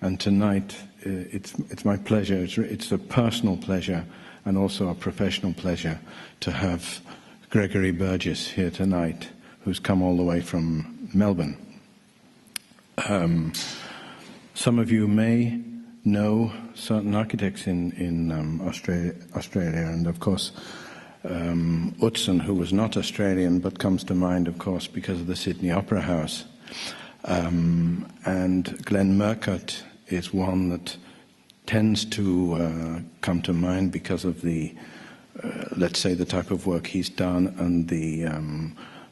And tonight, it's my pleasure, it's a personal pleasure and also a professional pleasure to have Gregory Burgess here tonight, who's come all the way from Melbourne. Some of you may know certain architects in Australia, and of course Utzon, who was not Australian but comes to mind, of course, because of the Sydney Opera House. And Glenn Murcutt is one that tends to come to mind because of the, let's say, the type of work he's done and the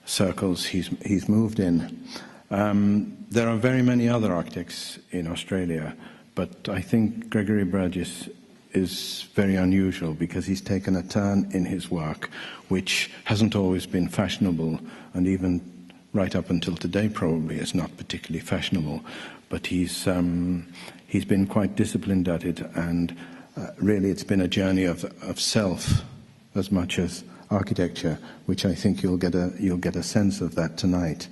circles he's moved in. There are very many other architects in Australia, but I think Gregory Burgess is very unusual because he's taken a turn in his work which hasn't always been fashionable, and even right up until today probably is not particularly fashionable, but he's been quite disciplined at it, and really it's been a journey of self as much as architecture, which I think you'll get a sense of that tonight.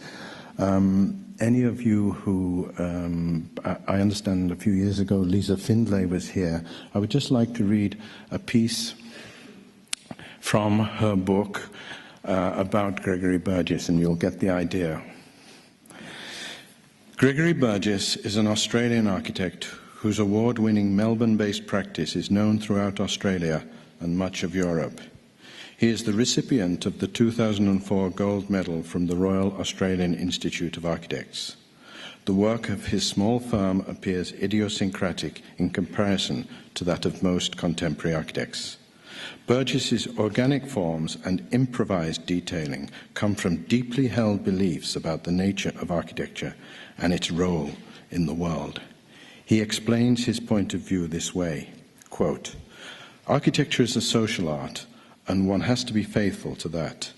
Any of you who, I understand a few years ago Lisa Findlay was here, I would just like to read a piece from her book about Gregory Burgess, and you'll get the idea. Gregory Burgess is an Australian architect whose award-winning Melbourne-based practice is known throughout Australia and much of Europe. He is the recipient of the 2004 Gold Medal from the Royal Australian Institute of Architects. The work of his small firm appears idiosyncratic in comparison to that of most contemporary architects. Burgess's organic forms and improvised detailing come from deeply held beliefs about the nature of architecture and its role in the world. He explains his point of view this way, quote, "Architecture is a social art, and one has to be faithful to that.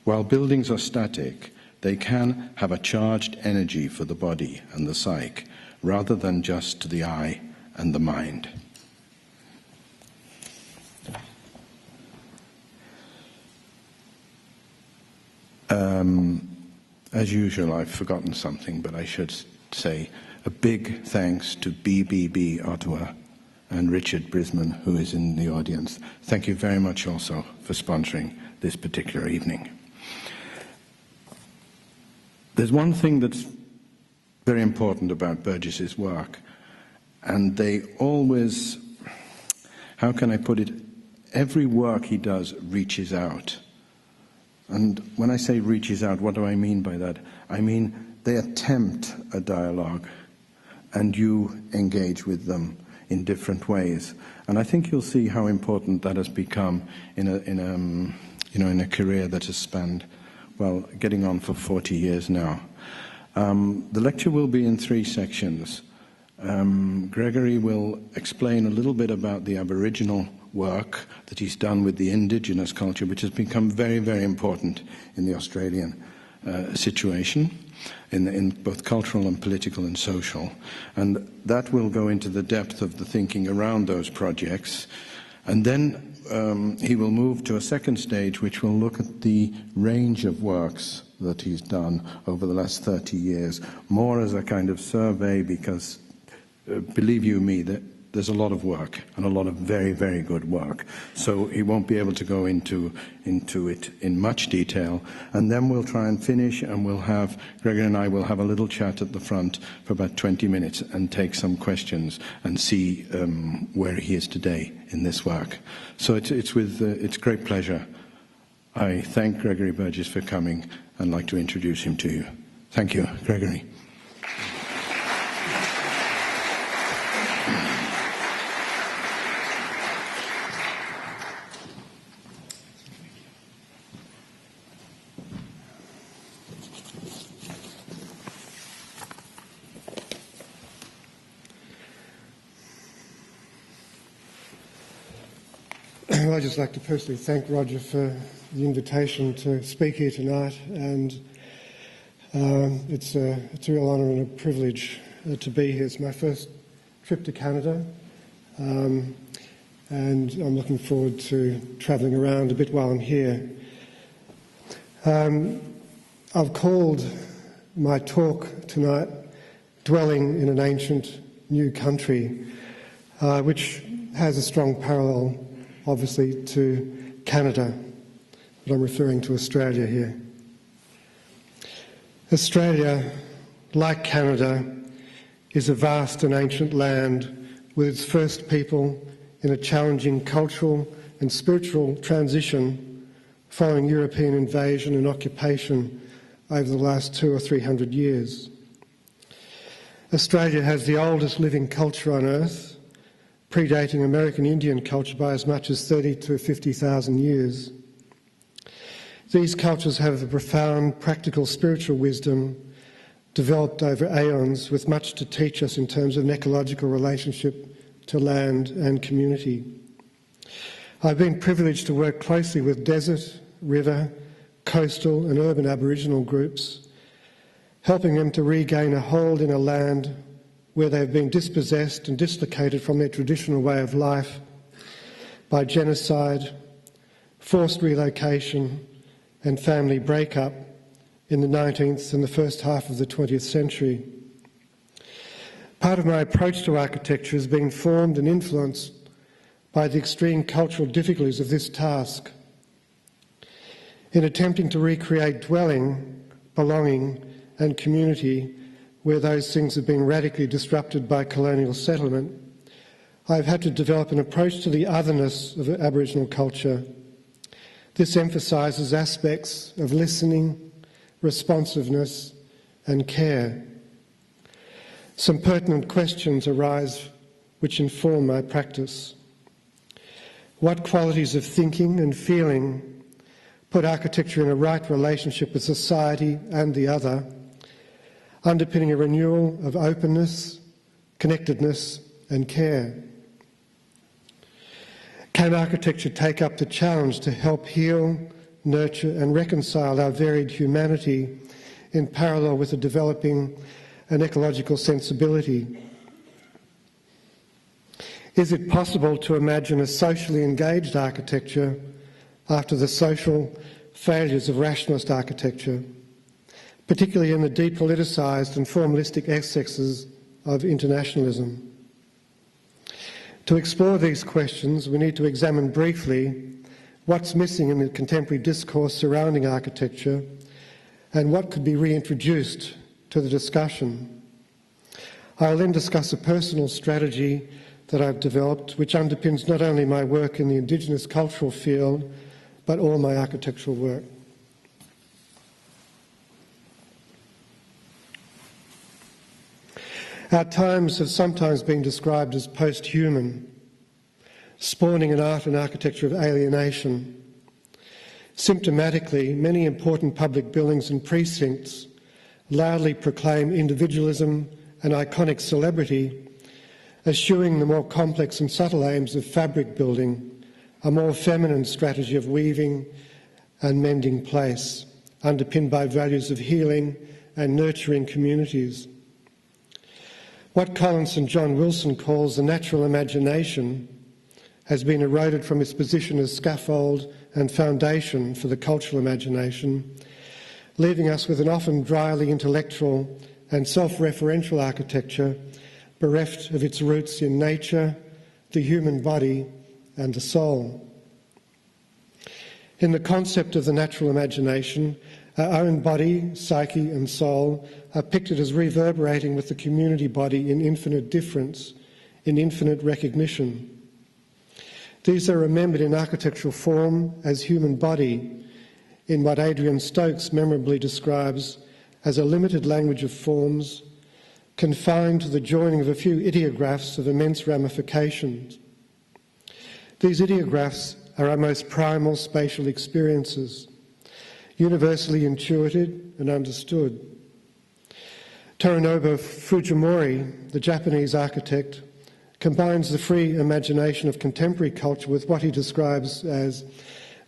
While buildings are static, they can have a charged energy for the body and the psyche, rather than just to the eye and the mind." As usual, I've forgotten something, but I should say a big thanks to BBB Ottawa and Richard Brisman, who is in the audience. Thank you very much also for sponsoring this particular evening. There's one thing that's very important about Burgess's work, and they always, how can I put it, every work he does reaches out. And when I say reaches out, what do I mean by that? I mean they attempt a dialogue and you engage with them in different ways. And I think you'll see how important that has become in a career that has spanned, well, getting on for 40 years now. The lecture will be in 3 sections. Gregory will explain a little bit about the Aboriginal work that he's done with the indigenous culture, which has become very, very important in the Australian situation, in both cultural and political and social. And that will go into the depth of the thinking around those projects. And then he will move to a second stage, which will look at the range of works that he's done over the last 30 years, more as a kind of survey, because believe you me, there's a lot of work, and a lot of very, very good work. So he won't be able to go into it in much detail. And then we'll try and finish, and Gregory and I will have a little chat at the front for about 20 minutes and take some questions and see where he is today in this work. So it's with great pleasure I thank Gregory Burgess for coming and like to introduce him to you. Thank you, Gregory. I'd just like to personally thank Roger for the invitation to speak here tonight, and it's a real honour and a privilege to be here. It's my first trip to Canada, and I'm looking forward to travelling around a bit while I'm here. I've called my talk tonight "Dwelling in an Ancient new country, which has a strong parallel, obviously, to Canada, but I'm referring to Australia here. Australia, like Canada, is a vast and ancient land with its first people in a challenging cultural and spiritual transition following European invasion and occupation over the last 200 or 300 years. Australia has the oldest living culture on earth, predating American Indian culture by as much as 30 to 50,000 years. These cultures have a profound practical spiritual wisdom developed over aeons with much to teach us in terms of an ecological relationship to land and community. I've been privileged to work closely with desert, river, coastal and urban Aboriginal groups, helping them to regain a hold in a land where they've been dispossessed and dislocated from their traditional way of life by genocide, forced relocation and family breakup in the 19th and the first half of the 20th century. Part of my approach to architecture has been formed and influenced by the extreme cultural difficulties of this task. In attempting to recreate dwelling, belonging and community where those things have been radically disrupted by colonial settlement, I've had to develop an approach to the otherness of Aboriginal culture. This emphasises aspects of listening, responsiveness and care. Some pertinent questions arise which inform my practice. What qualities of thinking and feeling put architecture in a right relationship with society and the other, underpinning a renewal of openness, connectedness and care? Can architecture take up the challenge to help heal, nurture and reconcile our varied humanity in parallel with the developing an ecological sensibility? Is it possible to imagine a socially engaged architecture after the social failures of rationalist architecture, particularly in the depoliticised and formalistic excesses of internationalism? To explore these questions, we need to examine briefly what's missing in the contemporary discourse surrounding architecture and what could be reintroduced to the discussion. I'll then discuss a personal strategy that I've developed which underpins not only my work in the Indigenous cultural field but all my architectural work. Our times have sometimes been described as post-human, spawning an art and architecture of alienation. Symptomatically, many important public buildings and precincts loudly proclaim individualism and iconic celebrity, eschewing the more complex and subtle aims of fabric building, a more feminine strategy of weaving and mending place, underpinned by values of healing and nurturing communities. What Collins and John Wilson calls the natural imagination has been eroded from its position as scaffold and foundation for the cultural imagination, leaving us with an often dryly intellectual and self-referential architecture bereft of its roots in nature, the human body and the soul. In the concept of the natural imagination, our own body, psyche and soul are pictured as reverberating with the community body in infinite difference, in infinite recognition. These are remembered in architectural form as human body, in what Adrian Stokes memorably describes as a limited language of forms, confined to the joining of a few ideographs of immense ramifications. These ideographs are our most primal spatial experiences, universally intuited and understood. Torinobu Fujimori, the Japanese architect, combines the free imagination of contemporary culture with what he describes as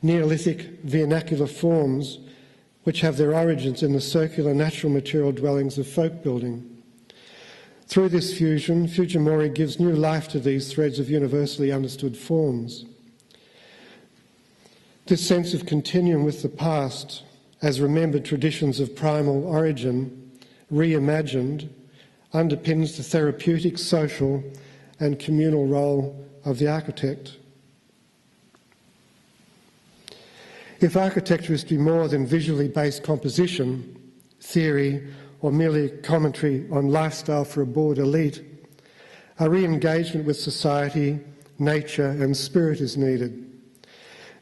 Neolithic vernacular forms which have their origins in the circular natural material dwellings of folk building. Through this fusion, Fujimori gives new life to these threads of universally understood forms. This sense of continuum with the past, as remembered traditions of primal origin, reimagined, underpins the therapeutic, social and communal role of the architect. If architecture is to be more than visually based composition, theory, or merely commentary on lifestyle for a bored elite, a re-engagement with society, nature and spirit is needed,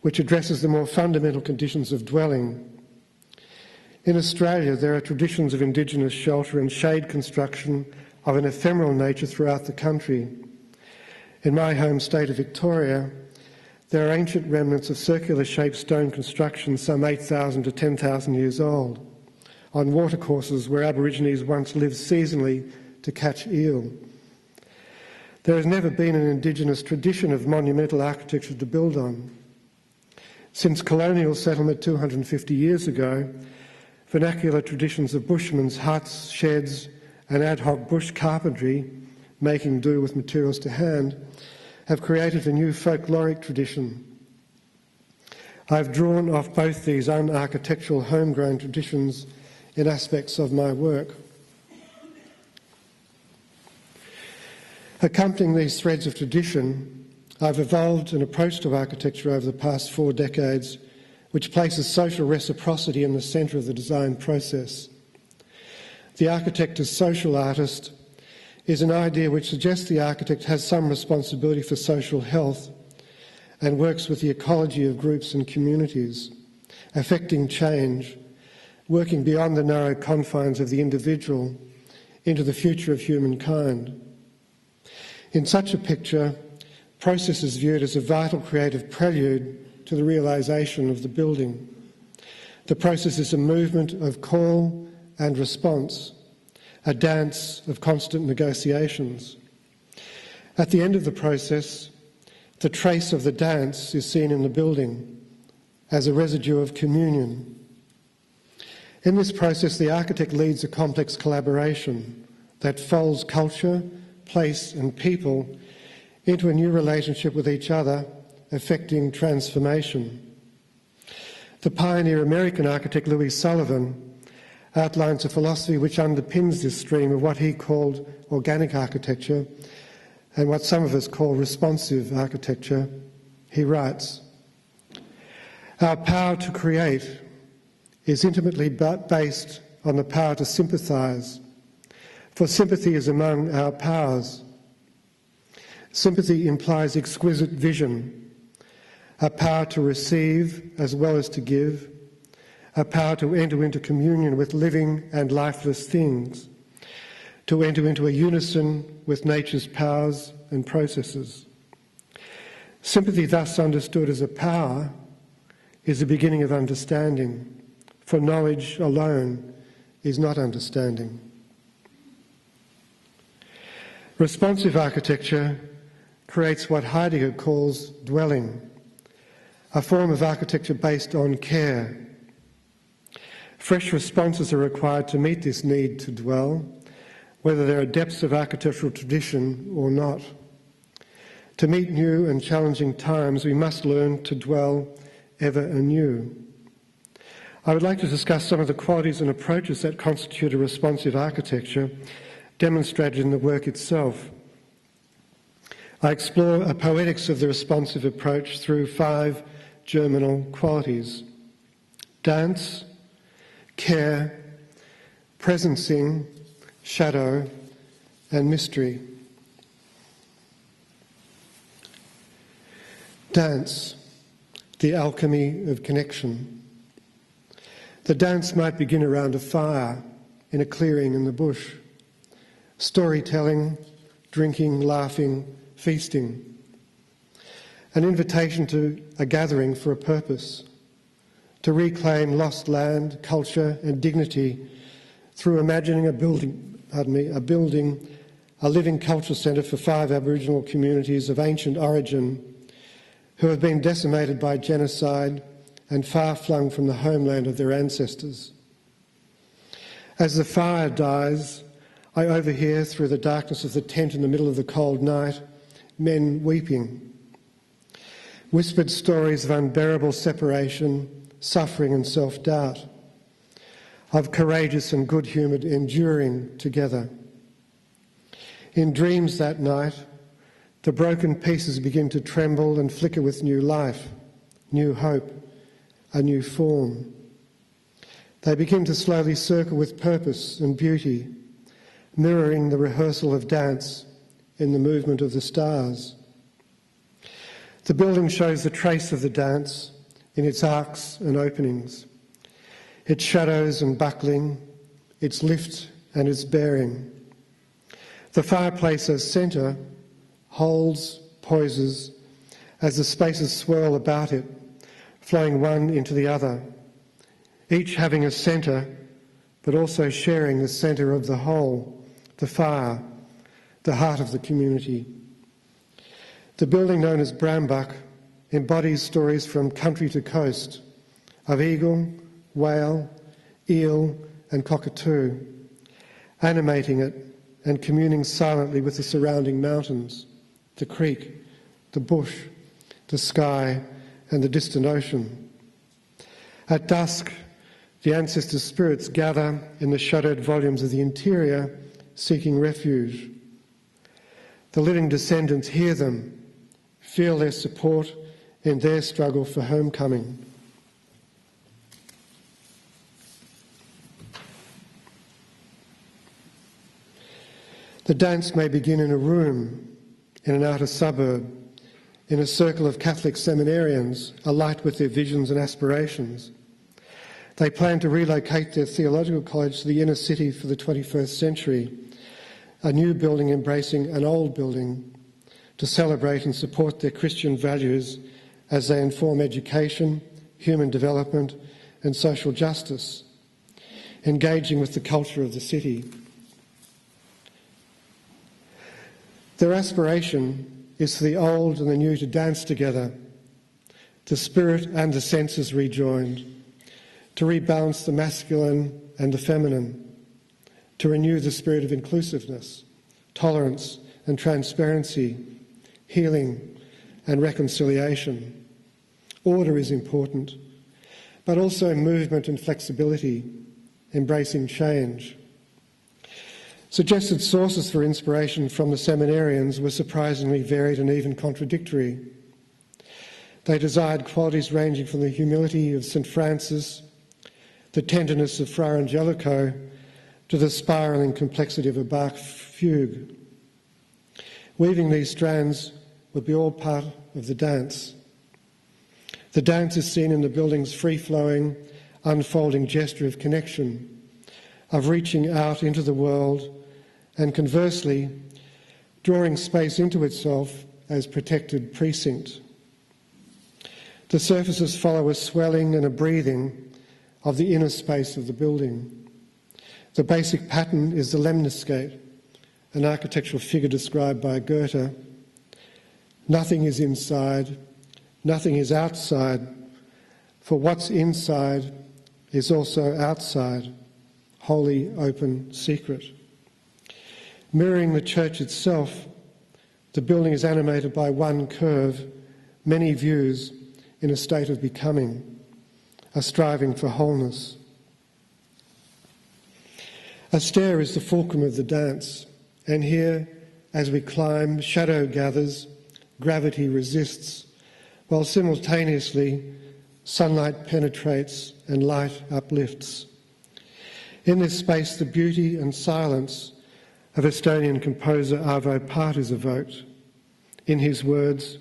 which addresses the more fundamental conditions of dwelling. In Australia, there are traditions of Indigenous shelter and shade construction of an ephemeral nature throughout the country. In my home state of Victoria, there are ancient remnants of circular-shaped stone construction some 8,000 to 10,000 years old, on watercourses where Aborigines once lived seasonally to catch eel. There has never been an Indigenous tradition of monumental architecture to build on. Since colonial settlement 250 years ago, vernacular traditions of bushmen's huts, sheds and ad hoc bush carpentry, making do with materials to hand, have created a new folkloric tradition. I've drawn off both these un-architectural homegrown traditions in aspects of my work. Accompanying these threads of tradition, I've evolved an approach to architecture over the past 4 decades which places social reciprocity in the centre of the design process. The architect as social artist is an idea which suggests the architect has some responsibility for social health and works with the ecology of groups and communities, affecting change, working beyond the narrow confines of the individual into the future of humankind. In such a picture, process is viewed as a vital creative prelude to the realisation of the building. The process is a movement of call and response, a dance of constant negotiations. At the end of the process, the trace of the dance is seen in the building as a residue of communion. In this process, the architect leads a complex collaboration that folds culture, place and people into a new relationship with each other, effecting transformation. The pioneer American architect Louis Sullivan outlines a philosophy which underpins this stream of what he called organic architecture and what some of us call responsive architecture. He writes, "Our power to create is intimately based on the power to sympathise, for sympathy is among our powers. Sympathy implies exquisite vision, a power to receive as well as to give, a power to enter into communion with living and lifeless things, to enter into a unison with nature's powers and processes. Sympathy, thus understood as a power, is the beginning of understanding, for knowledge alone is not understanding." Responsive architecture creates what Heidegger calls dwelling, a form of architecture based on care. Fresh responses are required to meet this need to dwell, whether there are depths of architectural tradition or not. To meet new and challenging times, we must learn to dwell ever anew. I would like to discuss some of the qualities and approaches that constitute a responsive architecture, demonstrated in the work itself. I explore a poetics of the responsive approach through 5 germinal qualities: dance, care, presencing, shadow, and mystery. Dance, the alchemy of connection. The dance might begin around a fire in a clearing in the bush. Storytelling, drinking, laughing, feasting. An invitation to a gathering for a purpose, to reclaim lost land, culture and dignity through imagining a living cultural centre for 5 Aboriginal communities of ancient origin who have been decimated by genocide and far flung from the homeland of their ancestors. As the fire dies, I overhear through the darkness of the tent in the middle of the cold night men weeping. Whispered stories of unbearable separation, suffering and self-doubt, of courageous and good-humoured enduring together. In dreams that night, the broken pieces begin to tremble and flicker with new life, new hope, a new form. They begin to slowly circle with purpose and beauty, mirroring the rehearsal of dance in the movement of the stars. The building shows the trace of the dance in its arcs and openings, its shadows and buckling, its lift and its bearing. The fireplace as centre holds, poises, as the spaces swirl about it, flowing one into the other, each having a centre, but also sharing the centre of the whole, the fire, the heart of the community. The building known as Brambuck embodies stories from country to coast of eagle, whale, eel and cockatoo, animating it and communing silently with the surrounding mountains, the creek, the bush, the sky and the distant ocean. At dusk, the ancestor spirits gather in the shadowed volumes of the interior, seeking refuge. The living descendants hear them, feel their support in their struggle for homecoming. The dance may begin in a room, in an outer suburb, in a circle of Catholic seminarians, alight with their visions and aspirations. They plan to relocate their theological college to the inner city for the 21st century, a new building embracing an old building, to celebrate and support their Christian values as they inform education, human development and social justice, engaging with the culture of the city. Their aspiration is for the old and the new to dance together, the spirit and the senses rejoined, to rebalance the masculine and the feminine, to renew the spirit of inclusiveness, tolerance and transparency, healing and reconciliation. Order is important, but also movement and flexibility, embracing change. Suggested sources for inspiration from the seminarians were surprisingly varied and even contradictory. They desired qualities ranging from the humility of St. Francis, the tenderness of Fra Angelico, to the spiralling complexity of a Bach fugue. Weaving these strands would be all part of the dance. The dance is seen in the building's free-flowing, unfolding gesture of connection, of reaching out into the world and conversely drawing space into itself as protected precinct. The surfaces follow a swelling and a breathing of the inner space of the building. The basic pattern is the lemniscate, an architectural figure described by Goethe. Nothing is inside, nothing is outside, for what's inside is also outside, wholly open secret. Mirroring the church itself, the building is animated by one curve, many views in a state of becoming, a striving for wholeness. A stair is the fulcrum of the dance, and here, as we climb, shadow gathers, gravity resists, while simultaneously sunlight penetrates and light uplifts. In this space, the beauty and silence of Estonian composer Arvo Pärt is evoked. In his words,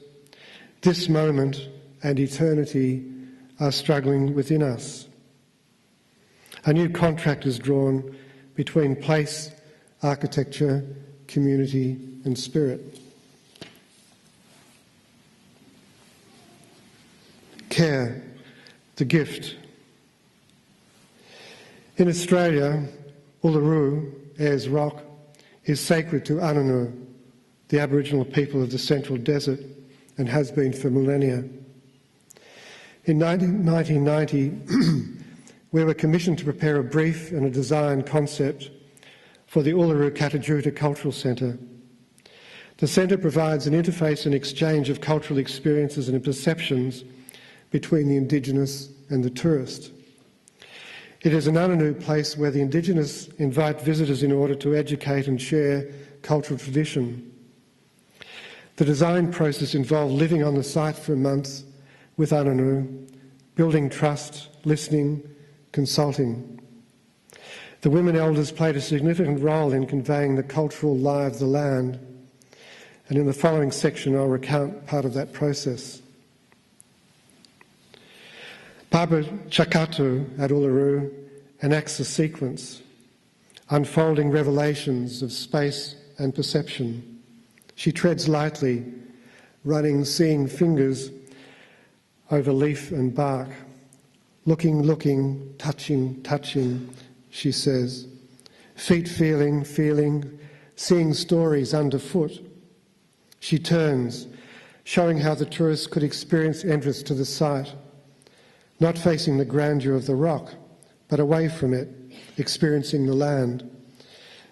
"This moment and eternity are struggling within us." A new contract is drawn between place, architecture, community and spirit. Care, the gift. In Australia, Uluru, Ayers Rock, is sacred to Anangu, the Aboriginal people of the Central Desert, and has been for millennia. In 1990, we were commissioned to prepare a brief and a design concept for the Uluru Katajuta Cultural Center. The centre provides an interface and exchange of cultural experiences and perceptions between the Indigenous and the tourist. It is an Anangu place where the Indigenous invite visitors in order to educate and share cultural tradition. The design process involved living on the site for a month with Ananu, building trust, listening, consulting. The women elders played a significant role in conveying the cultural lie of the land, and in the following section I'll recount part of that process. Barbara Chakatu at Uluru enacts a sequence, unfolding revelations of space and perception. She treads lightly, running seeing fingers over leaf and bark. Looking, looking, touching, touching, she says. Feet feeling, feeling, seeing stories underfoot. She turns, showing how the tourists could experience entrance to the site, not facing the grandeur of the rock, but away from it, experiencing the land.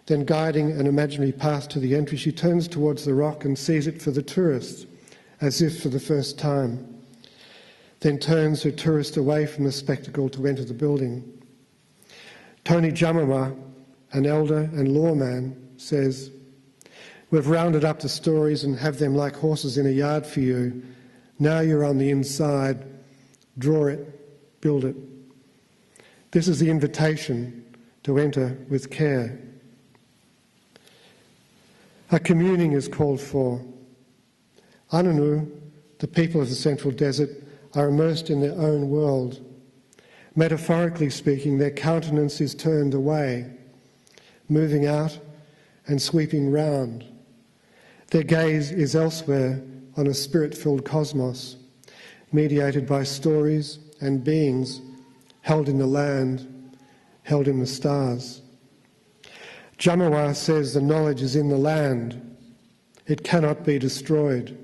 Then guiding an imaginary path to the entry, she turns towards the rock and sees it for the tourist, as if for the first time. Then turns her tourist away from the spectacle to enter the building. Tony Jamawa, an elder and lawman, says, "We've rounded up the stories and have them like horses in a yard for you. Now you're on the inside. Draw it, build it." This is the invitation to enter with care. A communing is called for. Ananu, the people of the Central Desert, are immersed in their own world. Metaphorically speaking, their countenance is turned away, moving out and sweeping round. Their gaze is elsewhere on a spirit-filled cosmos, mediated by stories and beings held in the land, held in the stars. Jamawa says the knowledge is in the land. It cannot be destroyed.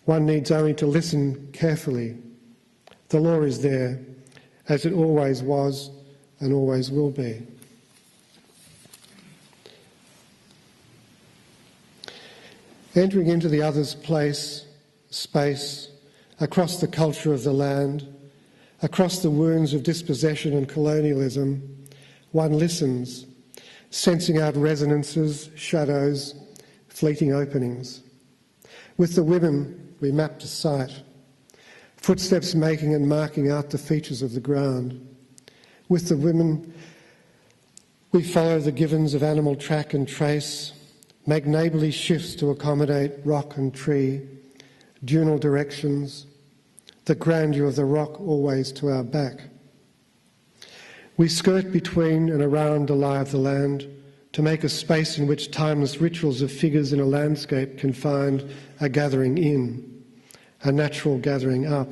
One needs only to listen carefully. The law is there, as it always was and always will be. Entering into the other's place, space, across the culture of the land, across the wounds of dispossession and colonialism, one listens, sensing out resonances, shadows, fleeting openings. With the women, we mapped a site, footsteps making and marking out the features of the ground. With the women, we follow the givens of animal track and trace, make neighbourly shifts to accommodate rock and tree, dunal directions, the grandeur of the rock always to our back. We skirt between and around the lie of the land to make a space in which timeless rituals of figures in a landscape can find a gathering in, a natural gathering up.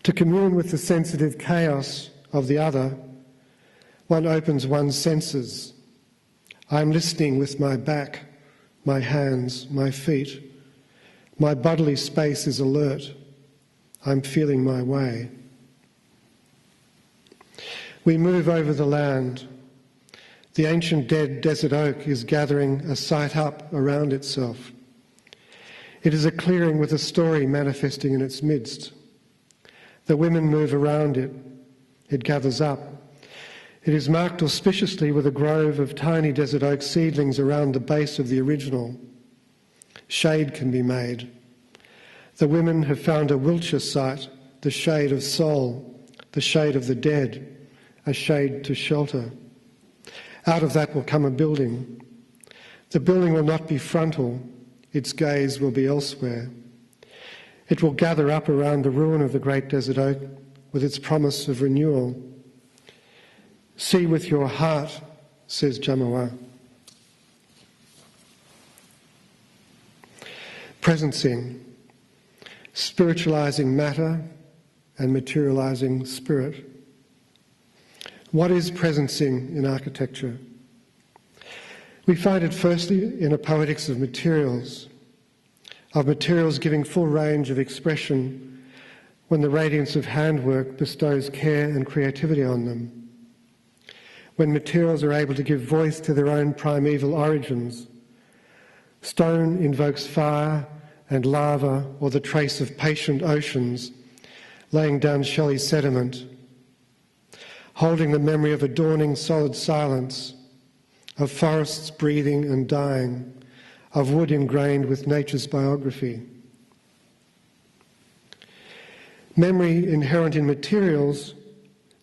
To commune with the sensitive chaos of the other, one opens one's senses. I'm listening with my back, my hands, my feet. My bodily space is alert. I'm feeling my way. We move over the land. The ancient dead desert oak is gathering a site up around itself. It is a clearing with a story manifesting in its midst. The women move around it. It gathers up. It is marked auspiciously with a grove of tiny desert oak seedlings around the base of the original. Shade can be made. The women have found a Wiltshire site, the shade of soul, the shade of the dead, a shade to shelter. Out of that will come a building. The building will not be frontal, its gaze will be elsewhere. It will gather up around the ruin of the great desert oak with its promise of renewal. See with your heart, says Jamawa. Presencing, spiritualizing matter and materializing spirit. What is presencing in architecture? We find it firstly in a poetics of materials giving full range of expression when the radiance of handwork bestows care and creativity on them. When materials are able to give voice to their own primeval origins. Stone invokes fire and lava or the trace of patient oceans, laying down shelly sediment, holding the memory of a dawning solid silence, of forests breathing and dying, of wood ingrained with nature's biography. Memory inherent in materials,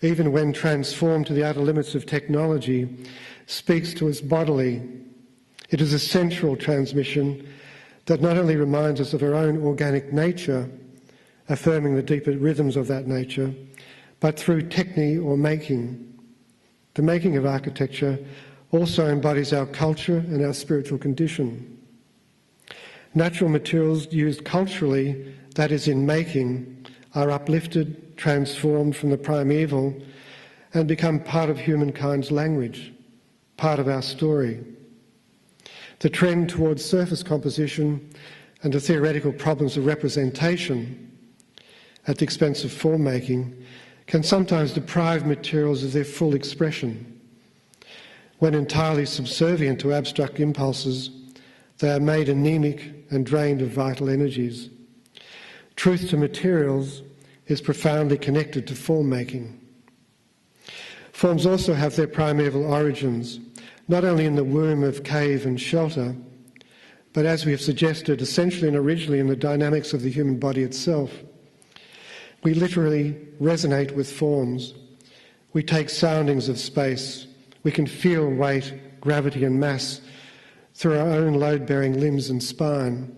even when transformed to the outer limits of technology, speaks to us bodily. It is a central transmission that not only reminds us of our own organic nature, affirming the deeper rhythms of that nature, but through techne or making. The making of architecture also embodies our culture and our spiritual condition. Natural materials used culturally, that is in making, are uplifted, transformed from the primeval and become part of humankind's language, part of our story. The trend towards surface composition and the theoretical problems of representation at the expense of form making can sometimes deprive materials of their full expression. When entirely subservient to abstract impulses, they are made anemic and drained of vital energies. Truth to materials is profoundly connected to form making. Forms also have their primeval origins, not only in the womb of cave and shelter, but as we have suggested, essentially and originally in the dynamics of the human body itself. We literally resonate with forms. We take soundings of space. We can feel weight, gravity and mass through our own load-bearing limbs and spine.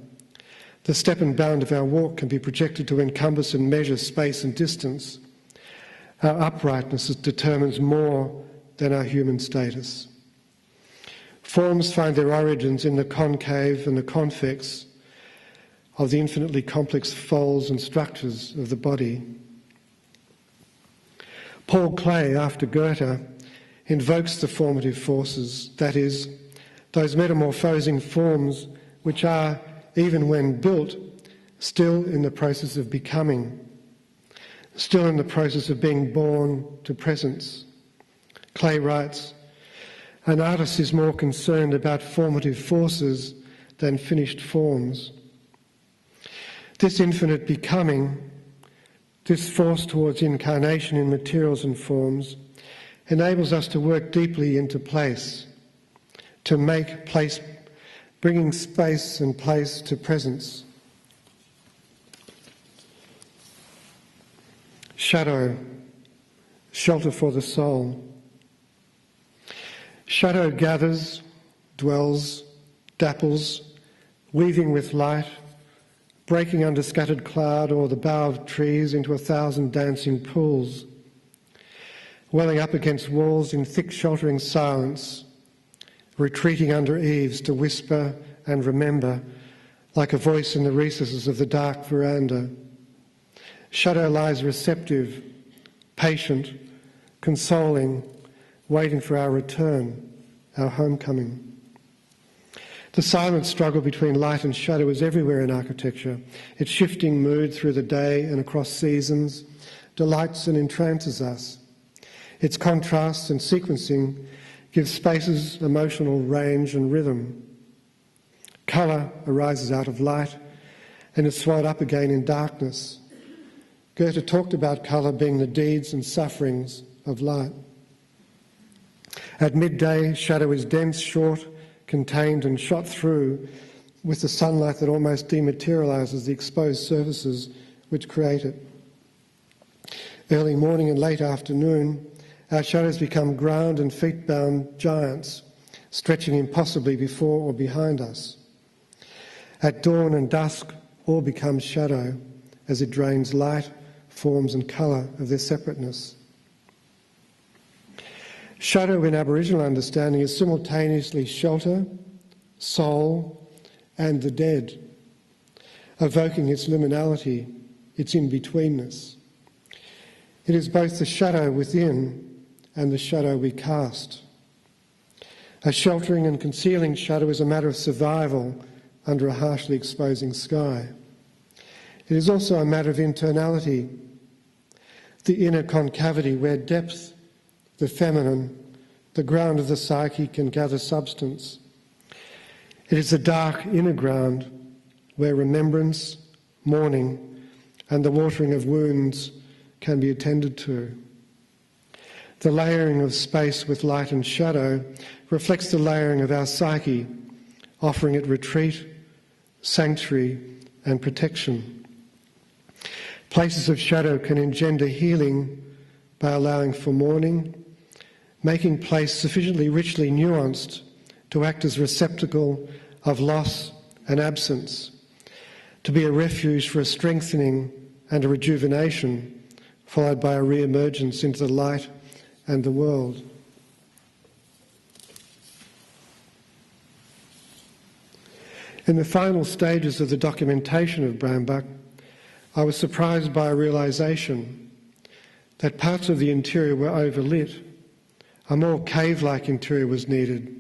The step and bound of our walk can be projected to encompass and measure space and distance. Our uprightness determines more than our human status. Forms find their origins in the concave and the convex of the infinitely complex folds and structures of the body. Paul Klee, after Goethe, invokes the formative forces, that is, those metamorphosing forms which are, even when built, still in the process of becoming, still in the process of being born to presence. Klee writes, "An artist is more concerned about formative forces than finished forms." This infinite becoming, this force towards incarnation in materials and forms, enables us to work deeply into place, to make place, bringing space and place to presence. Shadow, shelter for the soul. Shadow gathers, dwells, dapples, weaving with light, breaking under scattered cloud or the bough of trees into 1,000 dancing pools, welling up against walls in thick sheltering silence, retreating under eaves to whisper and remember, like a voice in the recesses of the dark veranda. Shadow lies receptive, patient, consoling, waiting for our return, our homecoming. The silent struggle between light and shadow is everywhere in architecture. Its shifting mood through the day and across seasons delights and entrances us. Its contrasts and sequencing give spaces emotional range and rhythm. Colour arises out of light and is swallowed up again in darkness. Goethe talked about colour being the deeds and sufferings of light. At midday, shadow is dense, short, contained and shot through with the sunlight that almost dematerialises the exposed surfaces which create it. Early morning and late afternoon, our shadows become ground and feet-bound giants, stretching impossibly before or behind us. At dawn and dusk, all becomes shadow as it drains light, forms and colour of their separateness. Shadow in Aboriginal understanding is simultaneously shelter, soul and the dead, evoking its liminality, its in-betweenness. It is both the shadow within and the shadow we cast. A sheltering and concealing shadow is a matter of survival under a harshly exposing sky. It is also a matter of internality, the inner concavity where depth, the feminine, the ground of the psyche can gather substance. It is the dark inner ground where remembrance, mourning and the watering of wounds can be attended to. The layering of space with light and shadow reflects the layering of our psyche, offering it retreat, sanctuary and protection. Places of shadow can engender healing by allowing for mourning, making place sufficiently richly nuanced to act as receptacle of loss and absence, to be a refuge for a strengthening and a rejuvenation, followed by a re-emergence into the light and the world. In the final stages of the documentation of Brambuck, I was surprised by a realisation that parts of the interior were overlit. A more cave-like interior was needed,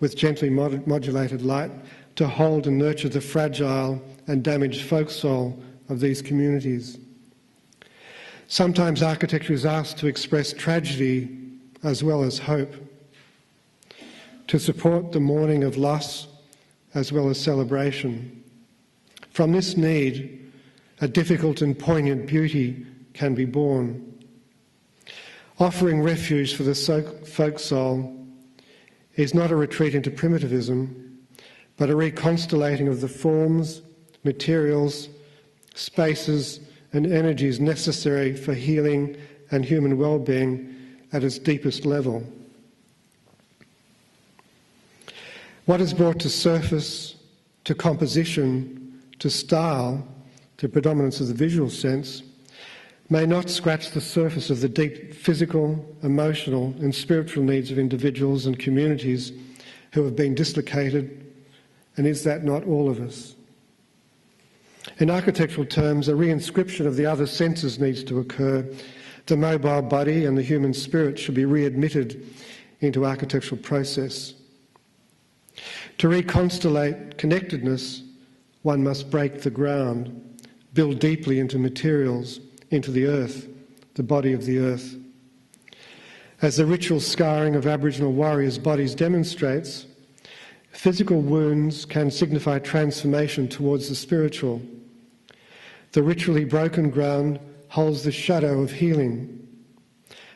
with gently modulated light to hold and nurture the fragile and damaged folk soul of these communities. Sometimes architecture is asked to express tragedy as well as hope, to support the mourning of loss as well as celebration. From this need, a difficult and poignant beauty can be born. Offering refuge for the folk soul is not a retreat into primitivism, but a reconstellating of the forms, materials, spaces and energies necessary for healing and human well-being at its deepest level. What is brought to surface, to composition, to style, to predominance of the visual sense, may not scratch the surface of the deep physical, emotional and spiritual needs of individuals and communities who have been dislocated, and is that not all of us? In architectural terms, a reinscription of the other senses needs to occur. The mobile body and the human spirit should be readmitted into architectural process. To reconstellate connectedness, one must break the ground, build deeply into materials, into the earth, the body of the earth. As the ritual scarring of Aboriginal warriors' bodies demonstrates, physical wounds can signify transformation towards the spiritual. The ritually broken ground holds the shadow of healing.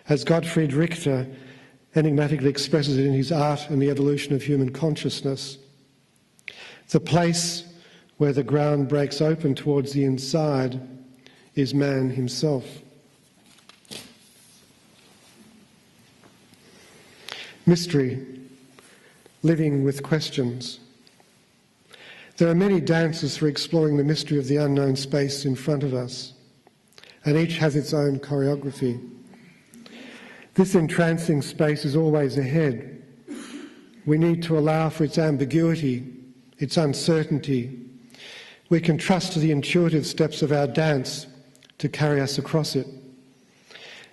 As Gottfried Richter enigmatically expresses it in his Art and the Evolution of Human Consciousness, the place where the ground breaks open towards the inside is man himself. Mystery, living with questions. There are many dances for exploring the mystery of the unknown space in front of us, and each has its own choreography. This entrancing space is always ahead. We need to allow for its ambiguity, its uncertainty. We can trust to the intuitive steps of our dance to carry us across it.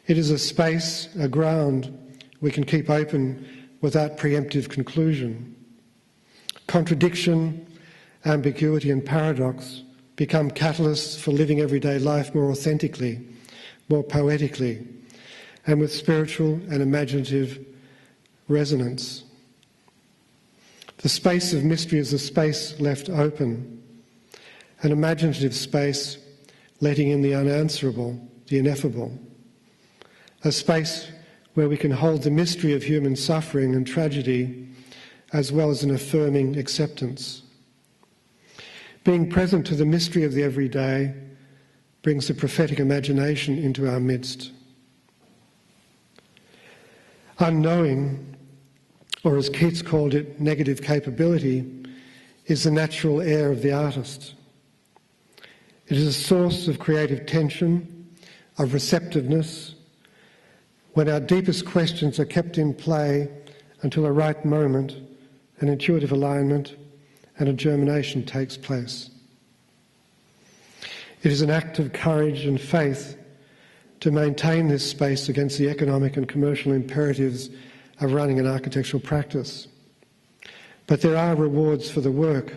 It is a space, a ground we can keep open without preemptive conclusion. Contradiction, ambiguity and paradox become catalysts for living everyday life more authentically, more poetically, and with spiritual and imaginative resonance. The space of mystery is a space left open, an imaginative space letting in the unanswerable, the ineffable, a space where we can hold the mystery of human suffering and tragedy as well as an affirming acceptance. Being present to the mystery of the everyday brings a prophetic imagination into our midst. Unknowing, or as Keats called it, negative capability, is the natural air of the artist. It is a source of creative tension, of receptiveness, when our deepest questions are kept in play until a right moment, an intuitive alignment, and a germination takes place. It is an act of courage and faith to maintain this space against the economic and commercial imperatives of running an architectural practice. But there are rewards for the work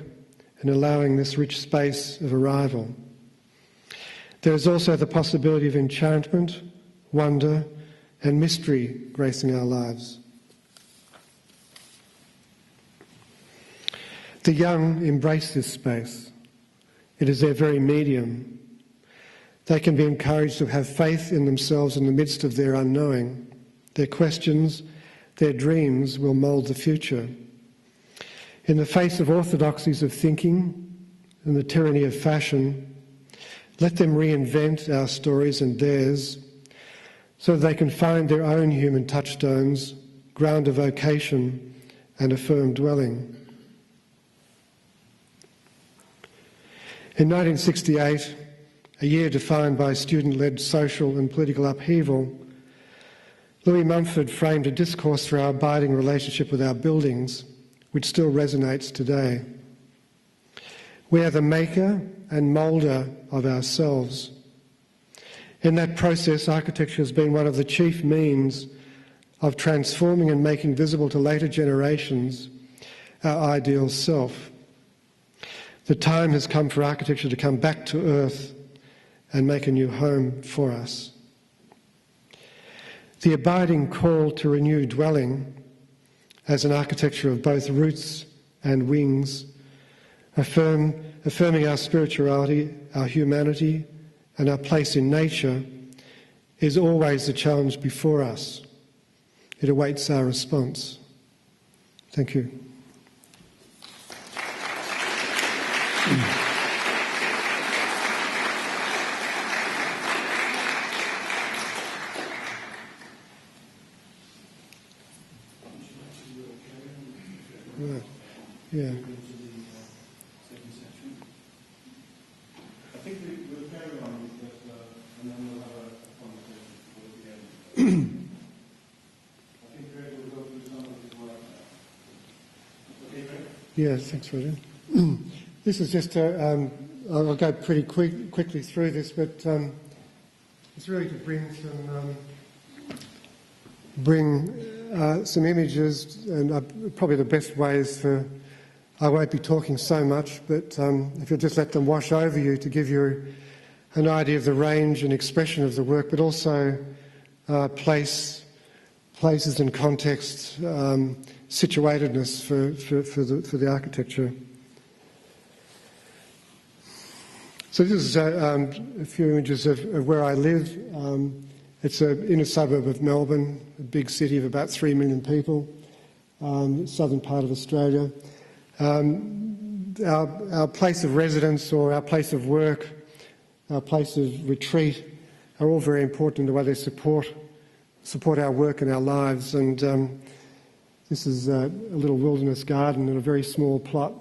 in allowing this rich space of arrival. There is also the possibility of enchantment, wonder, and mystery gracing our lives. The young embrace this space. It is their very medium. They can be encouraged to have faith in themselves in the midst of their unknowing. Their questions, their dreams will mould the future. In the face of orthodoxies of thinking and the tyranny of fashion, let them reinvent our stories and theirs so that they can find their own human touchstones, ground of vocation and a firm dwelling. In 1968, a year defined by student-led social and political upheaval, Louis Mumford framed a discourse for our abiding relationship with our buildings, which still resonates today. We are the maker and moulder of ourselves. In that process, architecture has been one of the chief means of transforming and making visible to later generations our ideal self. The time has come for architecture to come back to earth and make a new home for us. The abiding call to renew dwelling as an architecture of both roots and wings, affirming our spirituality, our humanity, and our place in nature, is always the challenge before us. It awaits our response. Thank you. Right. Yeah. I think we'll carry on with that, and then we'll have a conversation towards the end. I think Greg will go through some of his work now. Okay, Greg? Yes, thanks, Roger. This is just I'll go pretty quickly through this, but it's really to bring some images, and probably the best way is for, I won't be talking so much, but if you'll just let them wash over you to give you an idea of the range and expression of the work, but also places and context, situatedness for the architecture. So this is a few images of where I live. It's an inner suburb of Melbourne, a big city of about 3 million people, southern part of Australia. Our place of residence or our place of work, our place of retreat are all very important in the way they support our work and our lives. And this is a little wilderness garden in a very small plot.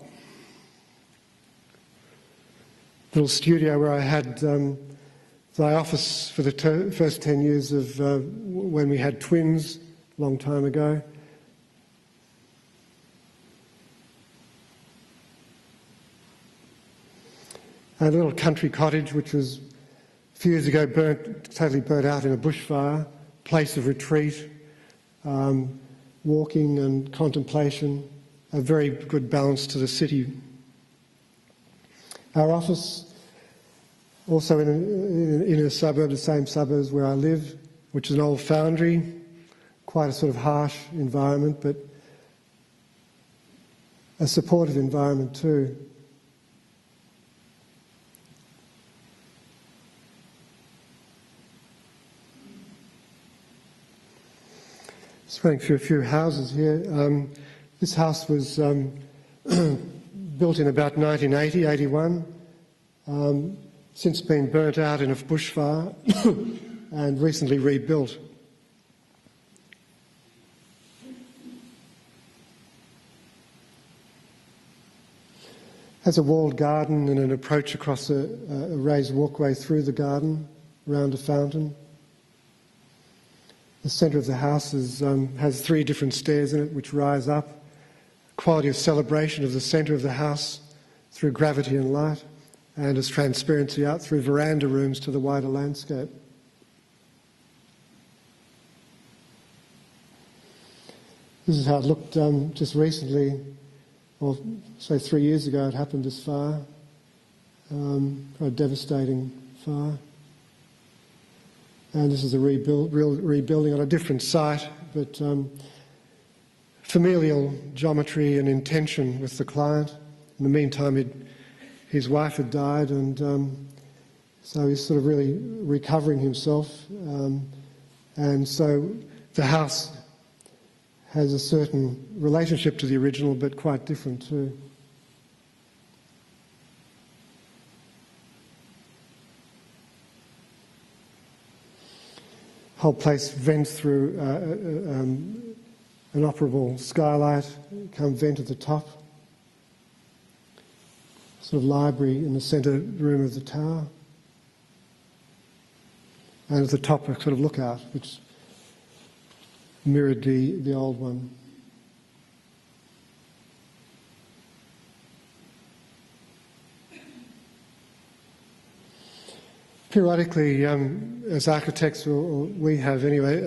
Little studio where I had my office for the first 10 years of when we had twins a long time ago. A little country cottage which was a few years ago totally burnt out in a bushfire, place of retreat, walking and contemplation, a very good balance to the city. Our office, also in a suburb, the same suburbs where I live, which is an old foundry, quite a sort of harsh environment, but a supportive environment too. Just running through a few houses here. This house was built in about 1980, 81, since been burnt out in a bushfire and recently rebuilt. Has a walled garden and an approach across a raised walkway through the garden, around a fountain. The centre of the house has 3 different stairs in it which rise up. Quality of celebration of the centre of the house through gravity and light, and as transparency out through veranda rooms to the wider landscape. This is how it looked just recently, or say 3 years ago it happened, this fire, a devastating fire. And this is a rebuilding on a different site, but familial geometry and intention with the client. In the meantime, his wife had died, and so he's sort of really recovering himself. And so the house has a certain relationship to the original, but quite different too. Whole place vents through an operable skylight, come vent at the top. Sort of library in the centre room of the tower. And at the top a sort of lookout, which mirrored the old one. Periodically, as architects, or we have anyway,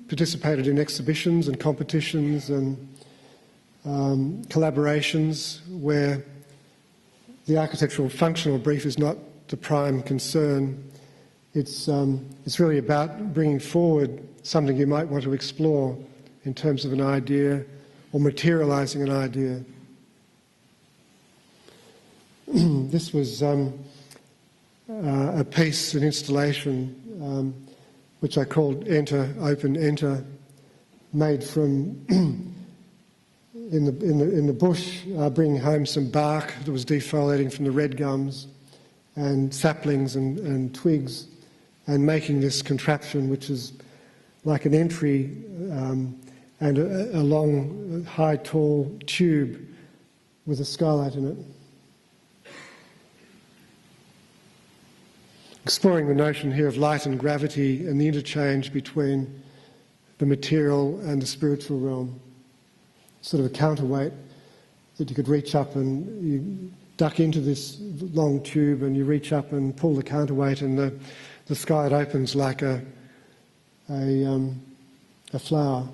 participated in exhibitions and competitions and collaborations where the architectural functional brief is not the prime concern. It's really about bringing forward something you might want to explore in terms of an idea or materialising an idea. This was a piece, an installation, which I called Enter, Open, Enter, made from in the bush, bringing home some bark that was defoliating from the red gums and saplings and twigs, and making this contraption, which is like an entry and a long, high, tall tube with a skylight in it. Exploring the notion here of light and gravity and the interchange between the material and the spiritual realm. Sort of a counterweight that you could reach up and you duck into this long tube and you reach up and pull the counterweight and the sky opens like a flower.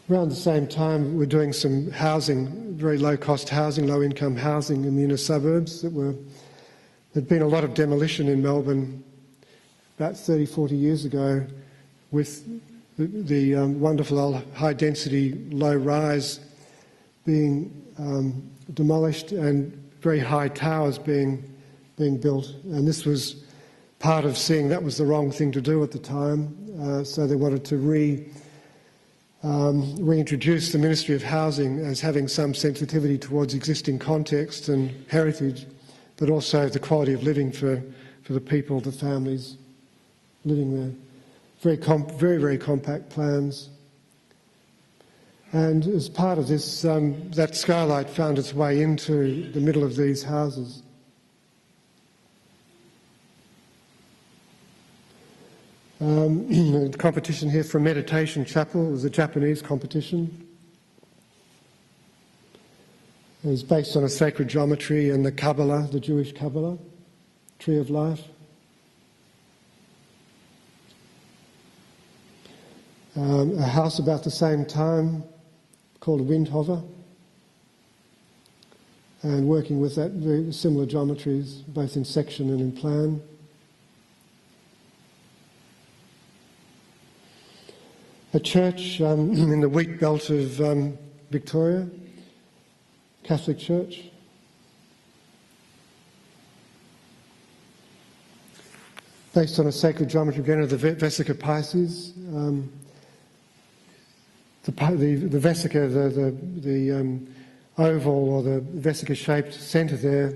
Around the same time, we're doing some housing, very low-cost housing, low-income housing in the inner suburbs. There'd been a lot of demolition in Melbourne about 30, 40 years ago with the wonderful old high-density, low-rise being demolished and very high towers being built. And this was part of seeing that was the wrong thing to do at the time. So they wanted to reintroduce the Ministry of Housing as having some sensitivity towards existing context and heritage, but also the quality of living for the people, the families living there. Very, very compact plans. And as part of this, that skylight found its way into the middle of these houses. The competition here for a meditation chapel. It was a Japanese competition. It was based on a sacred geometry and the Kabbalah, the Jewish Kabbalah, Tree of Life. A house about the same time called Windhover, and working with that very similar geometries, both in section and in plan. A church in the wheat belt of Victoria, Catholic church. Based on a sacred geometry again of the Vesica Pisces. The Vesica, the oval or the Vesica-shaped centre there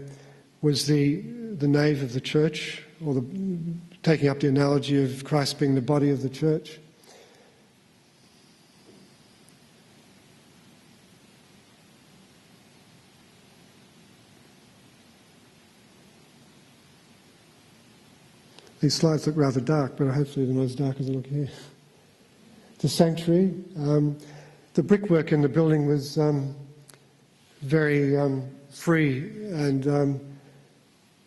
was the nave of the church, or taking up the analogy of Christ being the body of the church. These slides look rather dark, but hopefully they're not as dark as they look here. The sanctuary. The brickwork in the building was very free and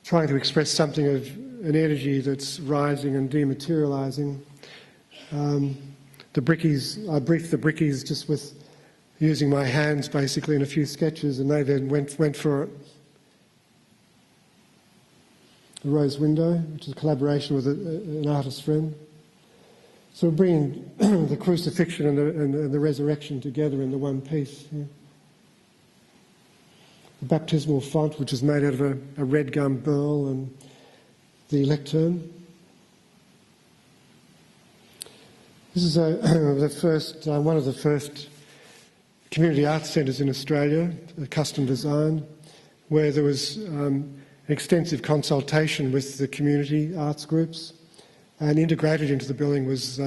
trying to express something of an energy that's rising and dematerialising. The brickies, I briefed the brickies just with using my hands basically in a few sketches, and they then went for it. The rose window, which is a collaboration with an artist friend. So we're bringing the crucifixion and the resurrection together in the one piece. Yeah. The baptismal font, which is made out of a red gum burl, and the lectern. This is one of the first community arts centres in Australia, custom designed, where there was extensive consultation with the community arts groups, and integrated into the building was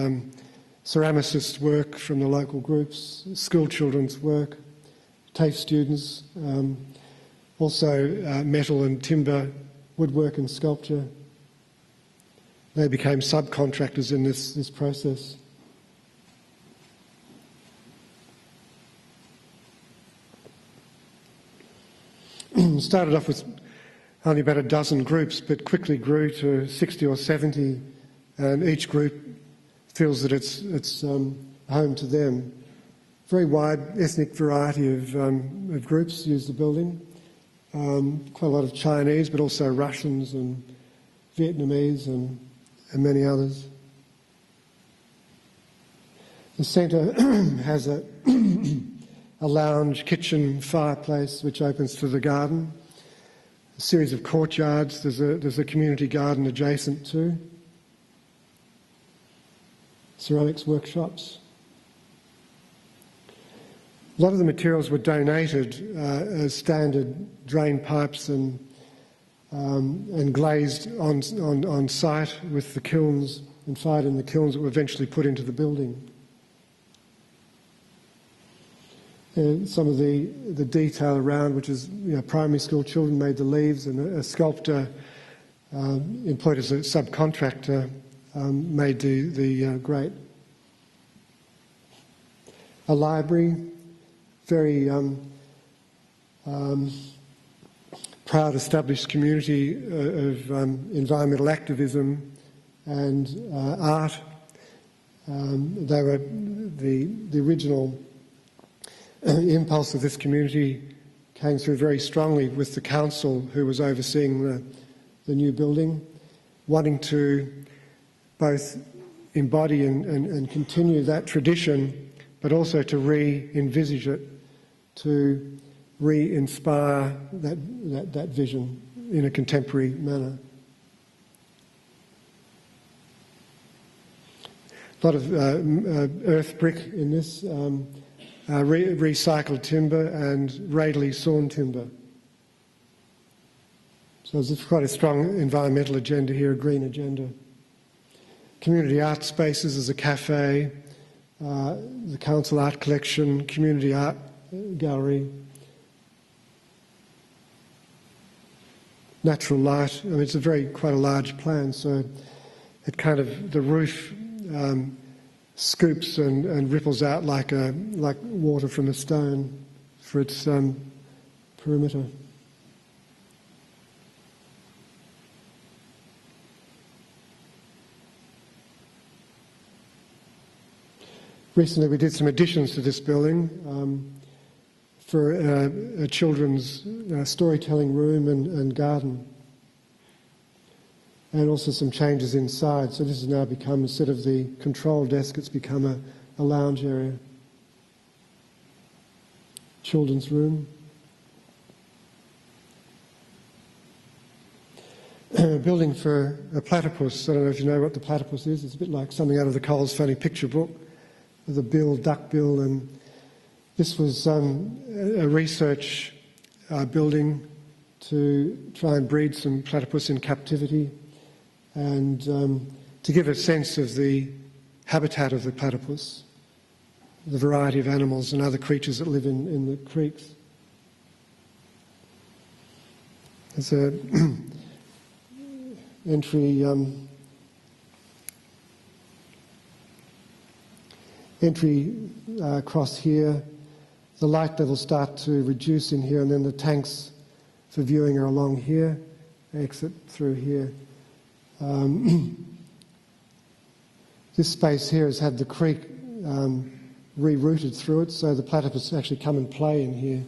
ceramicist work from the local groups, school children's work, TAFE students, also metal and timber, woodwork and sculpture. They became subcontractors in this process. Started off with only about a dozen groups, but quickly grew to 60 or 70, and each group feels that it's home to them. Very wide ethnic variety of groups use the building. Quite a lot of Chinese, but also Russians and Vietnamese and many others. The centre has a lounge, kitchen, fireplace which opens to the garden. A series of courtyards. There's a community garden adjacent to. Ceramics workshops. A lot of the materials were donated as standard drain pipes and glazed on site with the kilns and fired in the kilns that were eventually put into the building. Some of the detail around, which is primary school children made the leaves, and a sculptor employed as a subcontractor made the grate. A library, very proud established community of environmental activism and art. They were the original impulse of this community came through very strongly with the council who was overseeing the new building, wanting to both embody and continue that tradition, but also to re-envisage it, to re-inspire that vision in a contemporary manner. A lot of earth brick in this, recycled timber and radially sawn timber. So there's quite a strong environmental agenda here, a green agenda. Community art spaces, there's a cafe, the council art collection, community art gallery. Natural light, it's quite a large plan, so it kind of, the roof scoops and ripples out like water from a stone for its perimeter. Recently we did some additions to this building for a children's storytelling room and garden, and also some changes inside. So this has now become, instead of the control desk, it's become a lounge area. Children's room. Building for a platypus. I don't know if you know what the platypus is. It's a bit like something out of the Coles Funny Picture book, with a bill, duck bill, and this was a research building to try and breed some platypus in captivity, and to give a sense of the habitat of the platypus, the variety of animals and other creatures that live in the creeks. There's an entry across here. The light levels start to reduce in here, and then the tanks for viewing are along here, exit through here. This space here has had the creek rerouted through it, so the platypus actually come and play in here.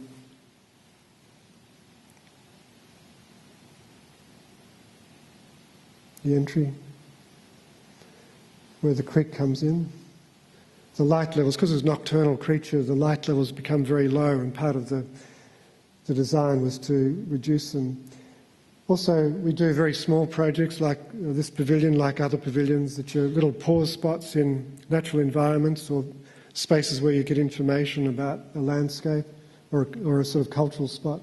The entry, where the creek comes in. The light levels, because it's a nocturnal creature, the light levels become very low, and part of the design was to reduce them. Also, we do very small projects like this pavilion, like other pavilions, that are little pause spots in natural environments or spaces where you get information about a landscape or a sort of cultural spot.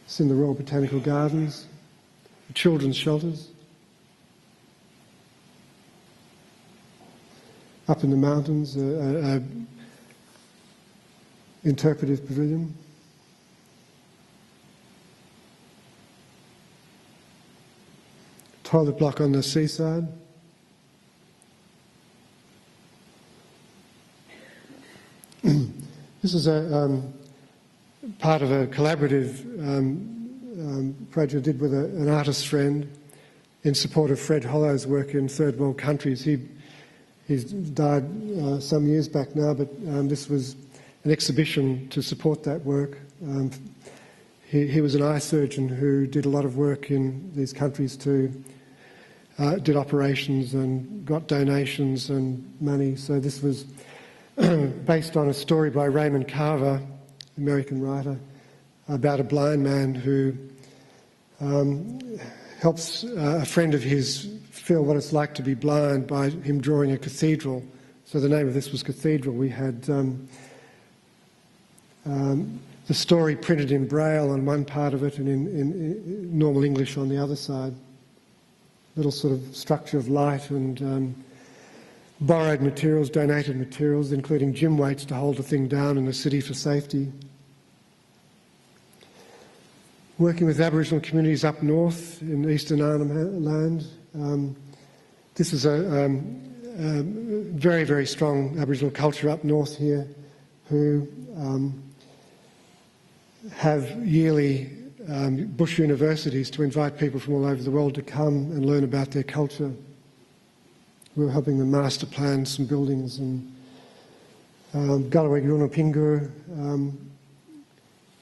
It's in the Royal Botanical Gardens, the children's shelters, up in the mountains, a interpretive pavilion. Toilet block on the seaside. This is a part of a collaborative project I did with an artist friend in support of Fred Hollow's work in third world countries. He's died some years back now, but this was an exhibition to support that work. He was an eye surgeon who did a lot of work in these countries did operations and got donations and money. So this was based on a story by Raymond Carver, American writer, about a blind man who helps a friend of his feel what it's like to be blind by him drawing a cathedral. So the name of this was Cathedral. We had the story printed in Braille on one part of it and in normal English on the other side. Little sort of structure of light and borrowed materials, donated materials, including gym weights to hold the thing down in the city for safety. Working with Aboriginal communities up north in eastern Arnhem Land. This is a very, very strong Aboriginal culture up north here who have yearly bush universities to invite people from all over the world to come and learn about their culture. We were helping them master plan some buildings, and Galaweg Runapingu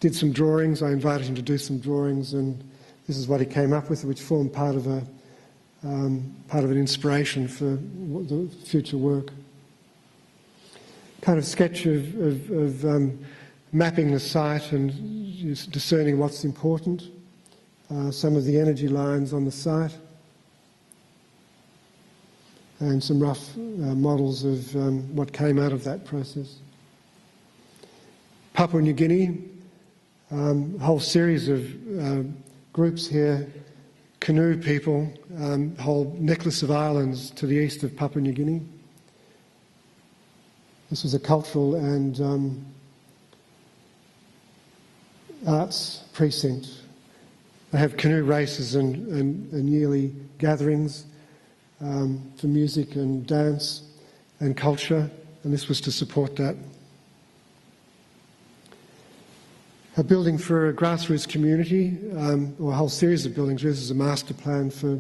did some drawings. I invited him to do some drawings, and this is what he came up with, which formed part of an inspiration for the future work. Kind of sketch of mapping the site and discerning what's important, some of the energy lines on the site, and some rough models of what came out of that process. Papua New Guinea, a whole series of groups here, canoe people, whole necklace of islands to the east of Papua New Guinea. This was a cultural and arts precinct. They have canoe races and yearly gatherings for music and dance and culture, and this was to support that. A building for a grassroots community, or a whole series of buildings. This is a master plan for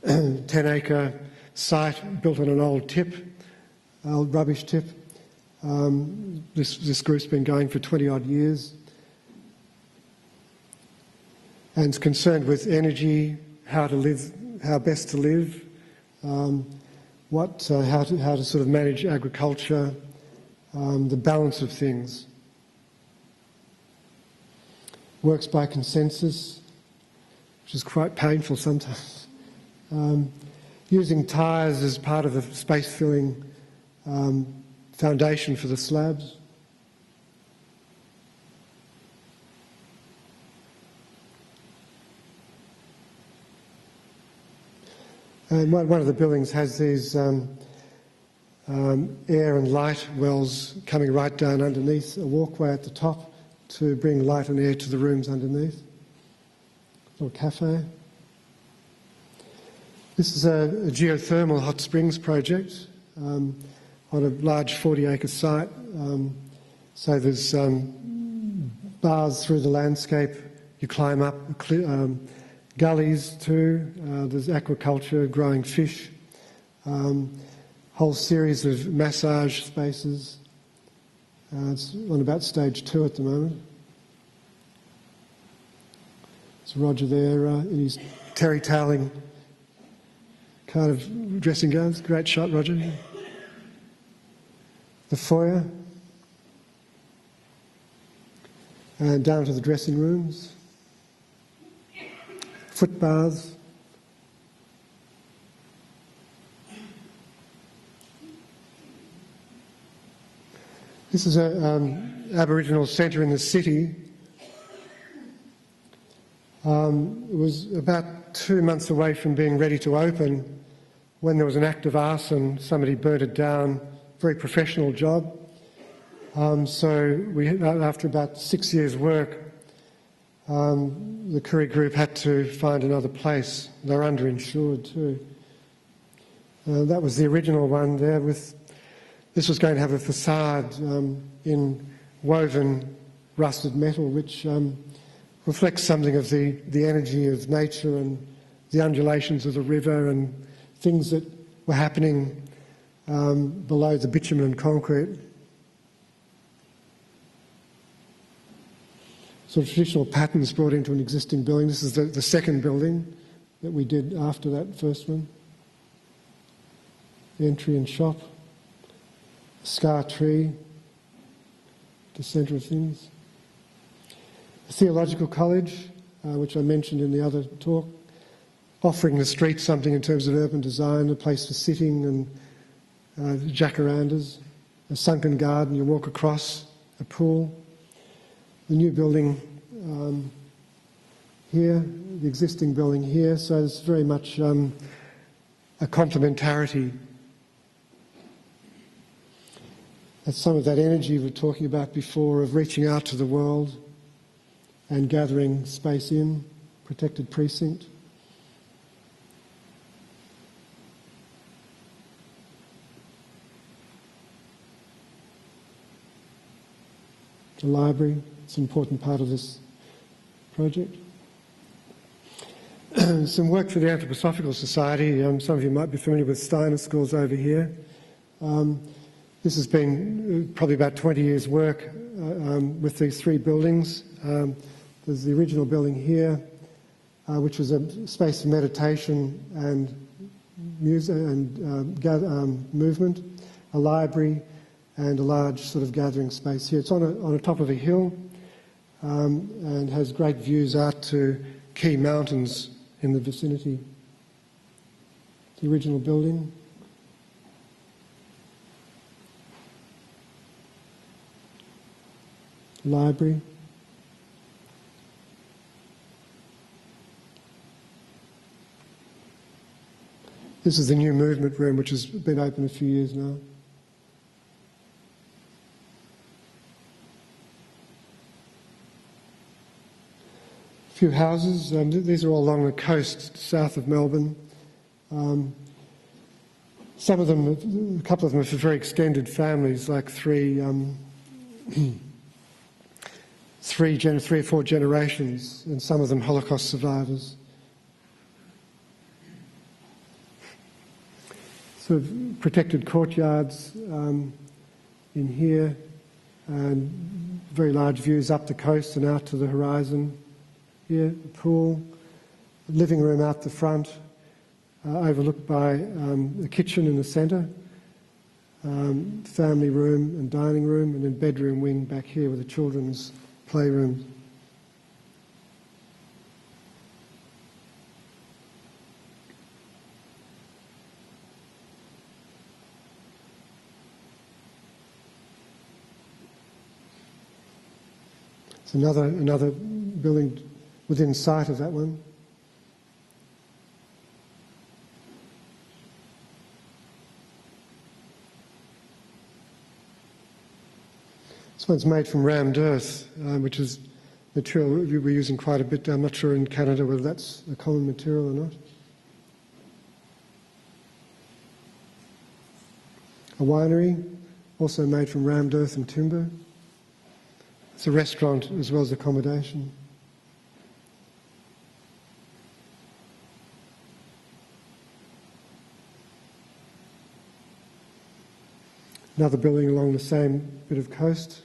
a 10-acre site built on an old rubbish tip. This group's been going for 20-odd years. And is concerned with energy, how to live, how best to live, how to sort of manage agriculture, the balance of things. Works by consensus, which is quite painful sometimes. Using tyres as part of the space-filling foundation for the slabs. And one of the buildings has these air and light wells coming right down underneath a walkway at the top to bring light and air to the rooms underneath. A little cafe. This is a geothermal hot springs project on a large 40-acre site. So there's bars through the landscape. You climb up gullies too. There's aquaculture, growing fish. Whole series of massage spaces. It's on about stage 2 at the moment. It's Roger there in his terry toweling kind of dressing gowns. Great shot, Roger. The foyer. and down to the dressing rooms, foot baths. This is an Aboriginal Center in the city. It was about 2 months away from being ready to open when there was an act of arson. Somebody burnt it down. Very professional job. So we, after about 6 years' work, the Koori group had to find another place. They're underinsured too. That was the original one there. This was going to have a facade in woven rusted metal, which reflects something of the energy of nature and the undulations of the river and things that were happening below the bitumen and concrete. Sort of traditional patterns brought into an existing building. This is the second building that we did after that first one. The entry and shop. Scar tree, the centre of things. A theological college, which I mentioned in the other talk, offering the street something in terms of urban design, a place for sitting and jacarandas, a sunken garden you walk across, a pool. The new building here, the existing building here, so it's very much a complementarity. That's some of that energy we were talking about before of reaching out to the world and gathering space in, protected precinct. The library, it's an important part of this project. Some work for the Anthroposophical Society. Some of you might be familiar with Steiner Schools over here. This has been probably about 20 years' work with these three buildings. There's the original building here, which was a space for meditation and music and movement, a library, and a large sort of gathering space here. It's on a top of a hill and has great views out to key mountains in the vicinity. The original building. Library. This is the new movement room, which has been open a few years now. A few houses. These are all along the coast south of Melbourne. Some of them, a couple of them are for very extended families, like three or four generations, and some of them Holocaust survivors. Sort of protected courtyards in here, and very large views up the coast and out to the horizon. Here, a pool, a living room out the front, overlooked by the kitchen in the centre, family room and dining room, and then bedroom wing back here with a children's playroom. It's another building within sight of that one. This one's made from rammed earth, which is material we're using quite a bit. I'm not sure in Canada whether that's a common material or not. A winery, also made from rammed earth and timber. It's a restaurant as well as accommodation. Another building along the same bit of coast,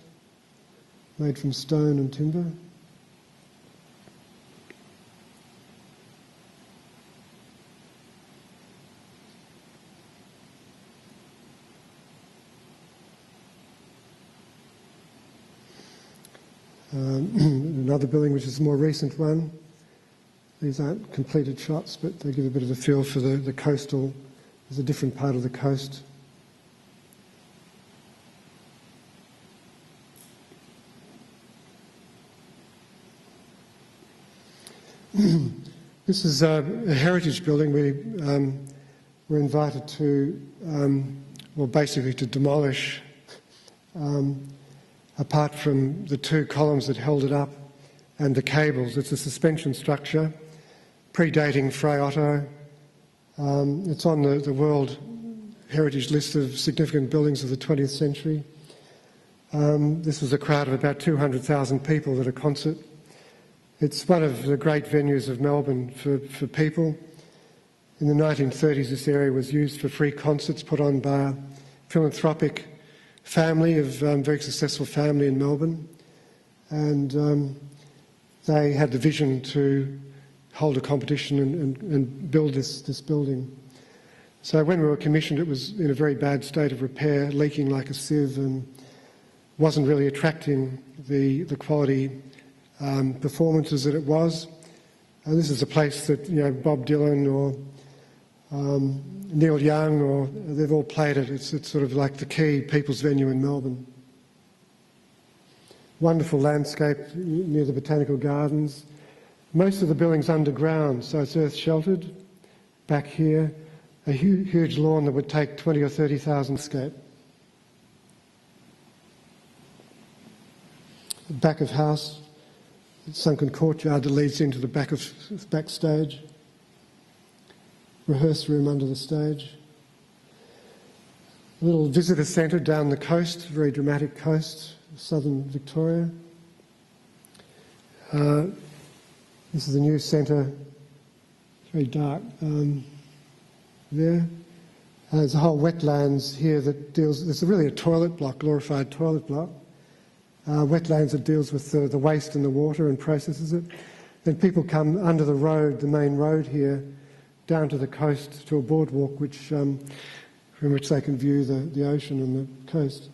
made from stone and timber. Another building which is a more recent one. These aren't completed shots, but they give a bit of a feel for the coastal. There's a different part of the coast. This is a heritage building. We were invited to, well, basically to demolish, apart from the two columns that held it up and the cables. It's a suspension structure predating Fray Otto. It's on the World Heritage List of significant buildings of the 20th century. This was a crowd of about 200,000 people at a concert. It's one of the great venues of Melbourne for people. In the 1930s, this area was used for free concerts put on by a philanthropic family, very successful family in Melbourne. And they had the vision to hold a competition and build this building. So when we were commissioned, it was in a very bad state of repair, leaking like a sieve, and wasn't really attracting the quality performances that it was. And this is a place that, you know, Bob Dylan or Neil Young, or they've all played it. It's sort of like the key people's venue in Melbourne. Wonderful landscape near the Botanical Gardens. Most of the building's underground, so it's earth sheltered. Back here, a huge lawn that would take 20 or 30,000 scape. Back of house, sunken courtyard that leads into the backstage. Rehearse room under the stage. A little visitor centre down the coast, very dramatic coast, southern Victoria. This is the new centre, it's very dark there. There's a whole wetlands here that deals, it's really a toilet block, glorified toilet block. Wetlands that deals with the waste in the water and processes it. Then people come under the road, the main road here, down to the coast to a boardwalk from which they can view the ocean and the coast.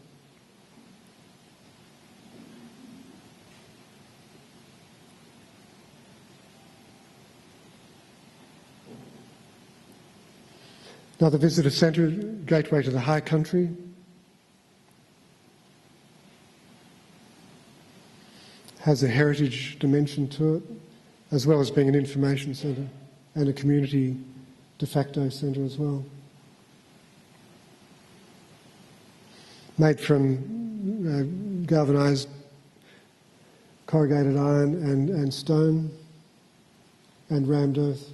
Another visitor centre, gateway to the high country. Has a heritage dimension to it, as well as being an information centre and a community de facto centre as well. Made from galvanised corrugated iron and stone and rammed earth.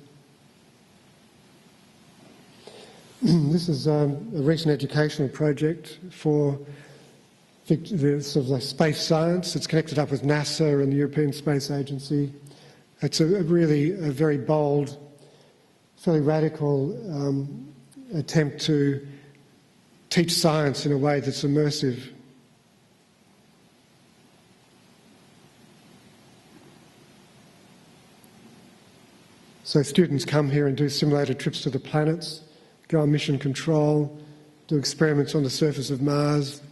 This is a recent educational project for the sort of like space science. It's connected up with NASA and the European Space Agency. It's a very bold, fairly radical attempt to teach science in a way that's immersive. So students come here and do simulated trips to the planets, go on mission control, do experiments on the surface of Mars.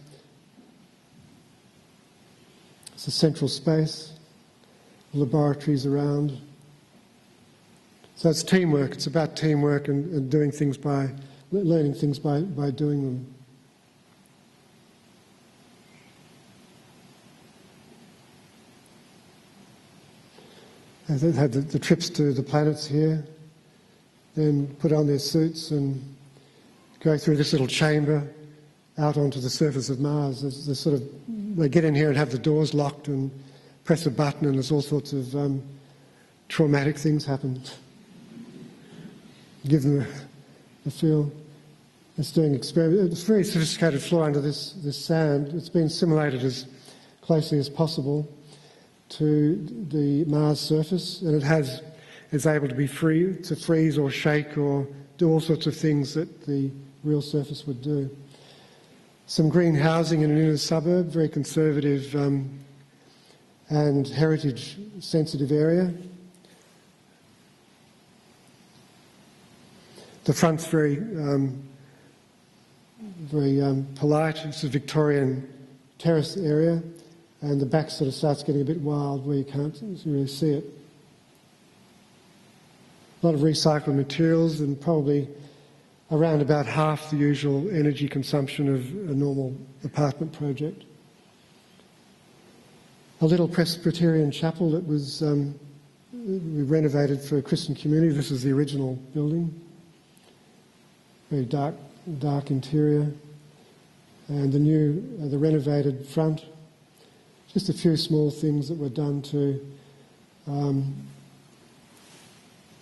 It's a central space, laboratories around. So it's teamwork. It's about teamwork and doing things by, learning things by doing them. And they had the trips to the planets here, then put on their suits and go through this little chamber out onto the surface of Mars. They get in here and have the doors locked and press a button, and there's all sorts of traumatic things happen. Give them a feel. It's doing experiments. It's a very sophisticated floor under this sand. It's been simulated as closely as possible to the Mars surface, and it's able to be free to freeze or shake or do all sorts of things that the real surface would do. Some green housing in an inner suburb, very conservative and heritage sensitive area. The front's very polite. It's a Victorian terrace area, and the back sort of starts getting a bit wild where you can't really see it. A lot of recycled materials and probably around about half the usual energy consumption of a normal apartment project. A little Presbyterian chapel that was we renovated for a Christian community. This is the original building. Very dark interior. And the renovated front. Just a few small things that were done to.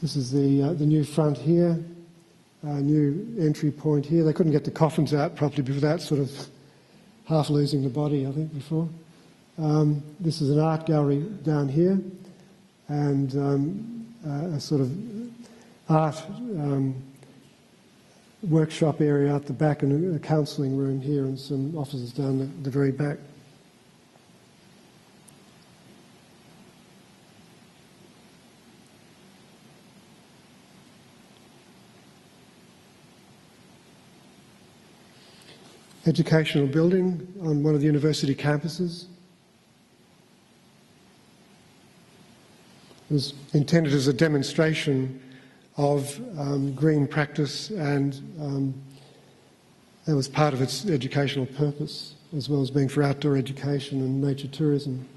This is the new front here. New entry point here. They couldn't get the coffins out properly without sort of half losing the body, I think, before. This is an art gallery down here, and a sort of art workshop area out the back, and a counselling room here, and some offices down the very back. Educational building on one of the university campuses. It was intended as a demonstration of green practice, and that was part of its educational purpose, as well as being for outdoor education and nature tourism.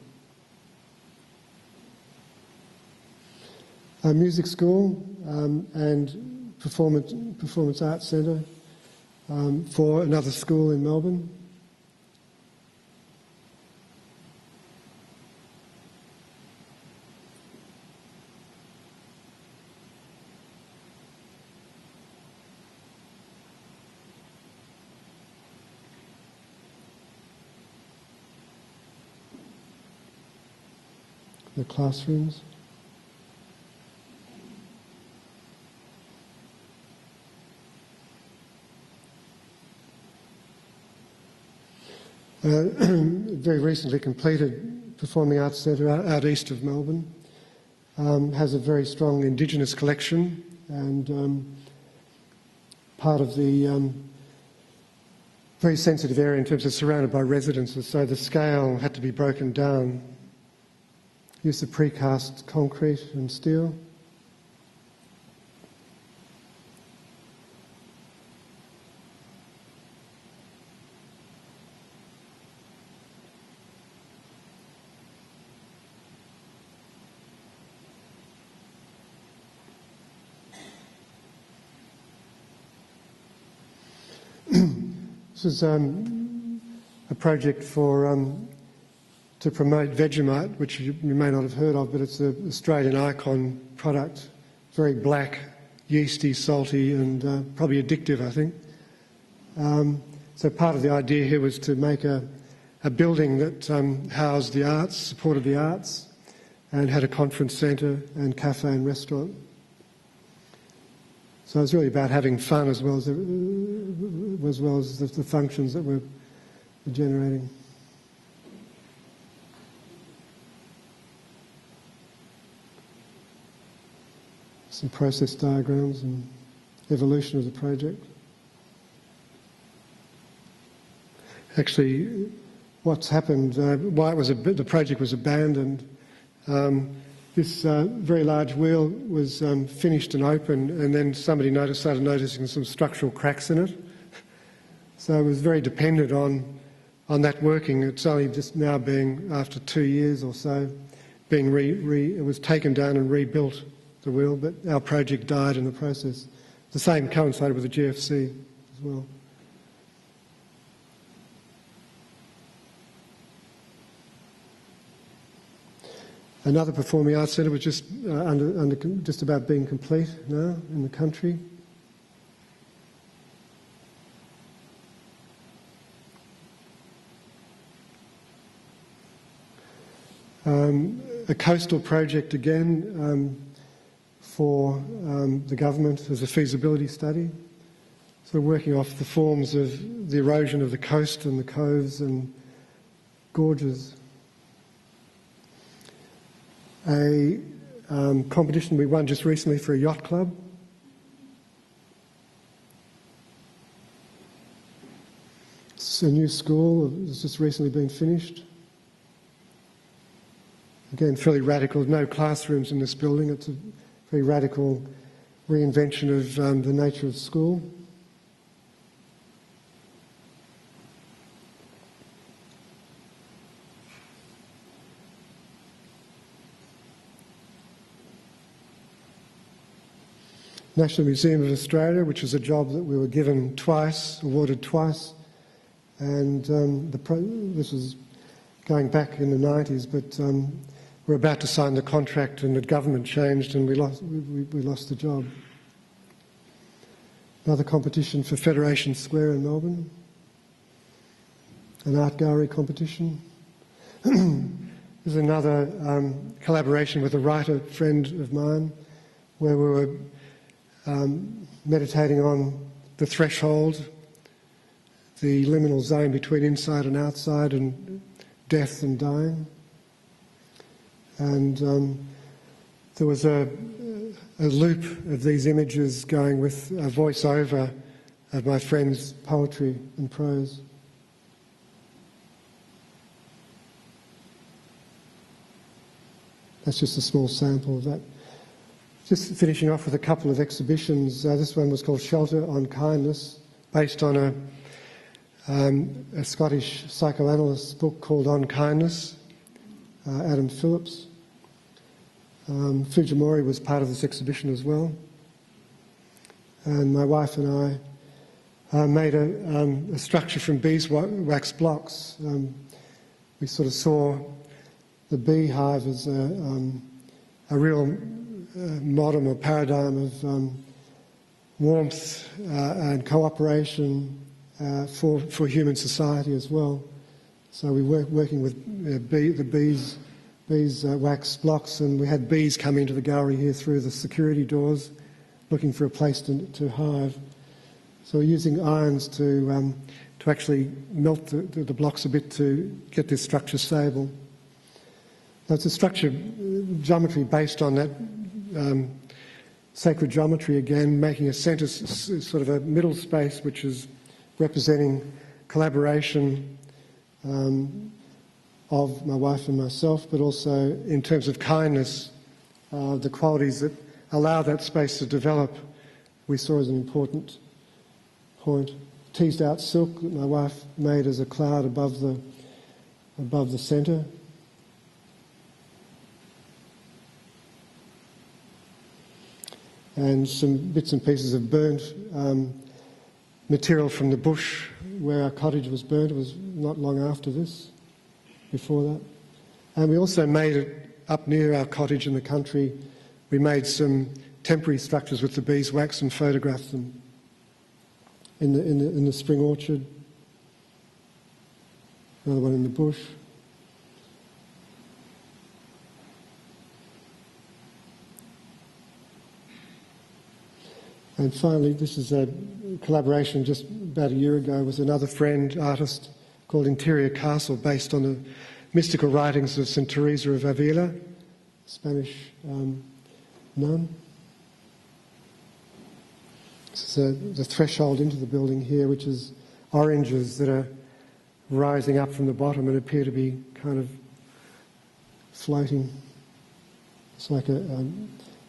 A music school and performance arts centre for another school in Melbourne. The classrooms. Very recently completed Performing Arts Centre out east of Melbourne. Has a very strong Indigenous collection, and part of the very sensitive area in terms of surrounded by residences, so the scale had to be broken down. Use of precast concrete and steel. This is a project to promote Vegemite, which you may not have heard of, but it's an Australian icon product. Very black, yeasty, salty, and probably addictive, I think. So part of the idea here was to make a building that housed the arts, supported the arts, and had a conference centre and cafe and restaurant. So it was really about having fun as well as the functions that we're generating. Some process diagrams and evolution of the project. Actually, what's happened, why the project was abandoned, this very large wheel was finished and open, and then somebody started noticing some structural cracks in it. So it was very dependent on that working. It's only just now being, after 2 years or so, being it was taken down and rebuilt, the wheel, but our project died in the process. The same coincided with the GFC as well. Another performing arts centre was just just about being complete now in the country. A coastal project again for the government as a feasibility study. So working off the forms of the erosion of the coast and the coves and gorges. A competition we won just recently for a yacht club. It's a new school that's just recently been finished. Again, fairly radical. No classrooms in this building. It's a very radical reinvention of the nature of school. National Museum of Australia, which is a job that we were given twice, awarded twice, and this was going back in the 90s, but we're about to sign the contract and the government changed and we lost the job. Another competition for Federation Square in Melbourne, an art gallery competition. There's another collaboration with a writer friend of mine where we were meditating on the threshold, the liminal zone between inside and outside, and death and dying. And there was a loop of these images going with a voice-over of my friend's poetry and prose. That's just a small sample of that. Just finishing off with a couple of exhibitions. This one was called Shelter, Unkindness, based on a Scottish psychoanalyst's book called Unkindness, Adam Phillips. Fujimori was part of this exhibition as well. And my wife and I made a structure from beeswax blocks. We sort of saw the beehive as a real model or paradigm of warmth and cooperation for human society as well. So we were working with the bees wax blocks, and we had bees come into the gallery here through the security doors looking for a place to hive. So we're using irons to actually melt the blocks a bit to get this structure stable. Now it's a structure geometry based on that sacred geometry again, making a centre, sort of a middle space which is representing collaboration of my wife and myself, but also in terms of kindness, the qualities that allow that space to develop we saw as an important point. Teased out silk that my wife made as a cloud above the centre. And some bits and pieces of burnt material from the bush where our cottage was burnt. It was not long after this, before that. And we also made it up near our cottage in the country. We made some temporary structures with the beeswax and photographed them in the spring orchard. Another one in the bush. And finally, this is a collaboration just about a year ago with another friend, artist, called Interior Castle, based on the mystical writings of St. Teresa of Avila, Spanish nun. This is the threshold into the building here, which is oranges that are rising up from the bottom and appear to be kind of floating. It's like a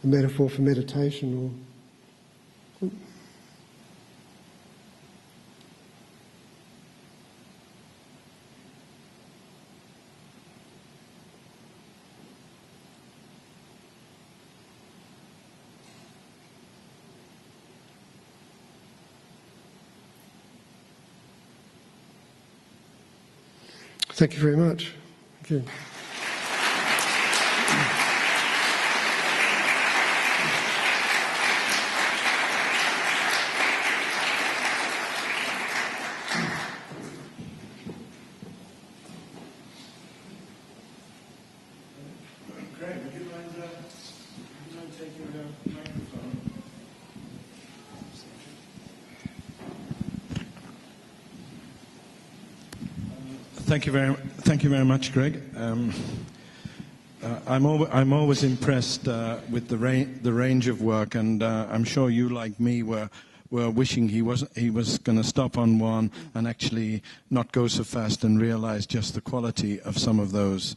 metaphor for meditation or... Thank you very much. Thank you. Greg, would you mind taking the microphone? Thank you very much, Greg. I'm always impressed with the range of work, and I'm sure you, like me, were were wishing he was going to stop on one and actually not go so fast and realize just the quality of some of those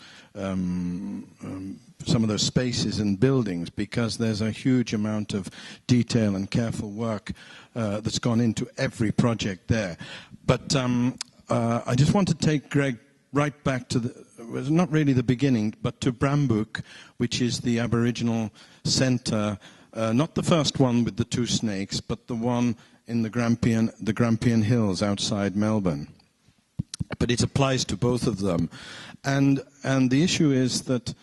spaces and buildings, because there's a huge amount of detail and careful work that's gone into every project there. But I just want to take Greg right back to not really the beginning, but to Brambook, which is the Aboriginal Center, not the first one with the 2 snakes, but the one in the Grampian Hills outside Melbourne. But it applies to both of them. And the issue is that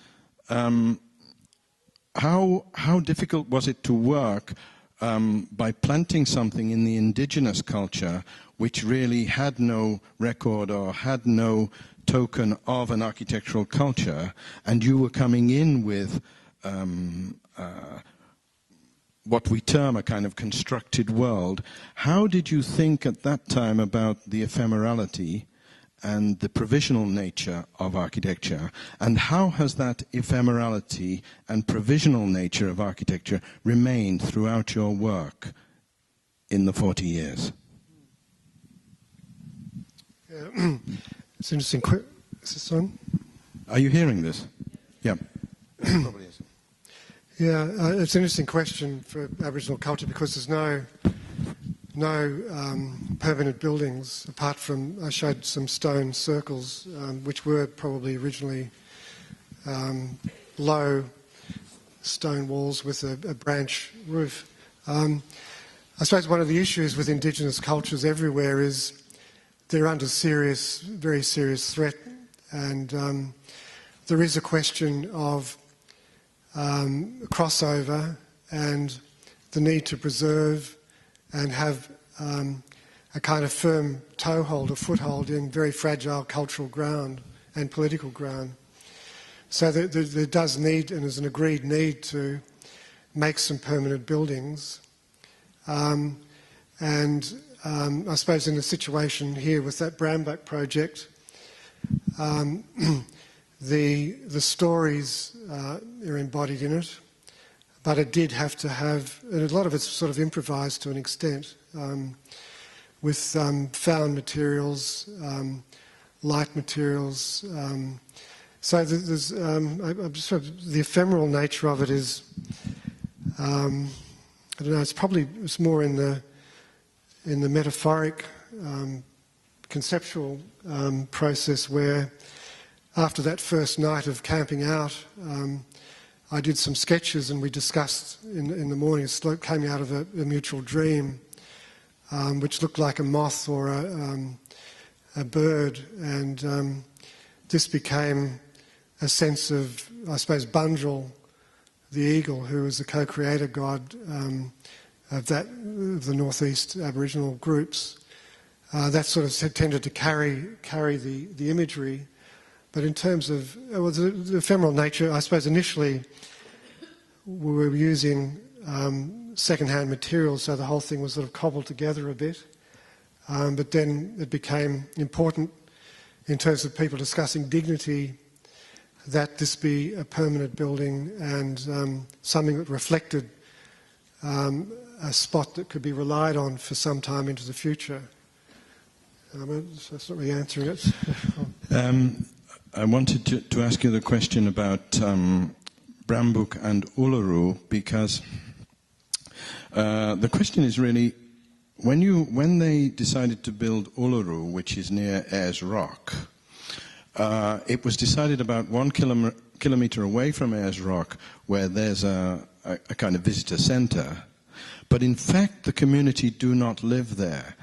how difficult was it to work by planting something in the indigenous culture which really had no record or had no token of an architectural culture, and you were coming in with what we term a kind of constructed world. How did you think at that time about the ephemerality and the provisional nature of architecture, and how has that ephemerality and provisional nature of architecture remained throughout your work in the 40 years? Yeah. It's interesting. Is this on? Are you hearing this? Yeah. It probably is. Yeah, it's an interesting question for Aboriginal culture, because there's no permanent buildings apart from, I showed some stone circles, which were probably originally low stone walls with a branch roof. I suppose one of the issues with Indigenous cultures everywhere is they're under very serious threat, and there is a question of crossover and the need to preserve and have a kind of firm toehold or foothold in very fragile cultural ground and political ground. So there does need, and there's an agreed need, to make some permanent buildings. I suppose in the situation here with that Brambook project, the stories are embodied in it, but it did have to have, and a lot of it's sort of improvised to an extent, with found materials, light materials. So there's, the ephemeral nature of it is, I don't know, it's more in the metaphoric, conceptual process, where after that first night of camping out, I did some sketches and we discussed in the morning. It came out of a mutual dream, which looked like a moth or a bird, and this became a sense of, I suppose, Bunjil, the eagle, who was the co-creator god of the northeast Aboriginal groups. That sort of tended to carry the imagery. But in terms of the ephemeral nature, I suppose initially we were using second-hand materials, so the whole thing was sort of cobbled together a bit. But then it became important in terms of people discussing dignity, that this be a permanent building and something that reflected a spot that could be relied on for some time into the future. That's not really answering it. I wanted to ask you the question about Brambook and Uluru, because the question is really, when they decided to build Uluru, which is near Ayers Rock, it was decided about 1 kilometre away from Ayers Rock, where there's a kind of visitor centre, but in fact the community do not live there.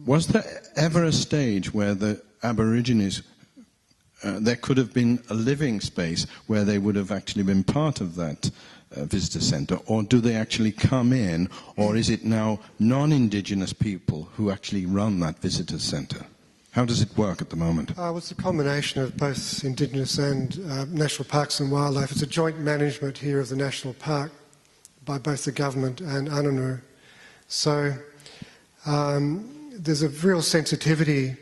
Was there ever a stage where the Aborigines, there could have been a living space where they would have actually been part of that visitor centre, or do they actually come in, or is it now non-Indigenous people who actually run that visitor centre? How does it work at the moment? It's a combination of both Indigenous and National Parks and Wildlife. It's a joint management here of the National Park by both the government and Anangu. So there's a real sensitivity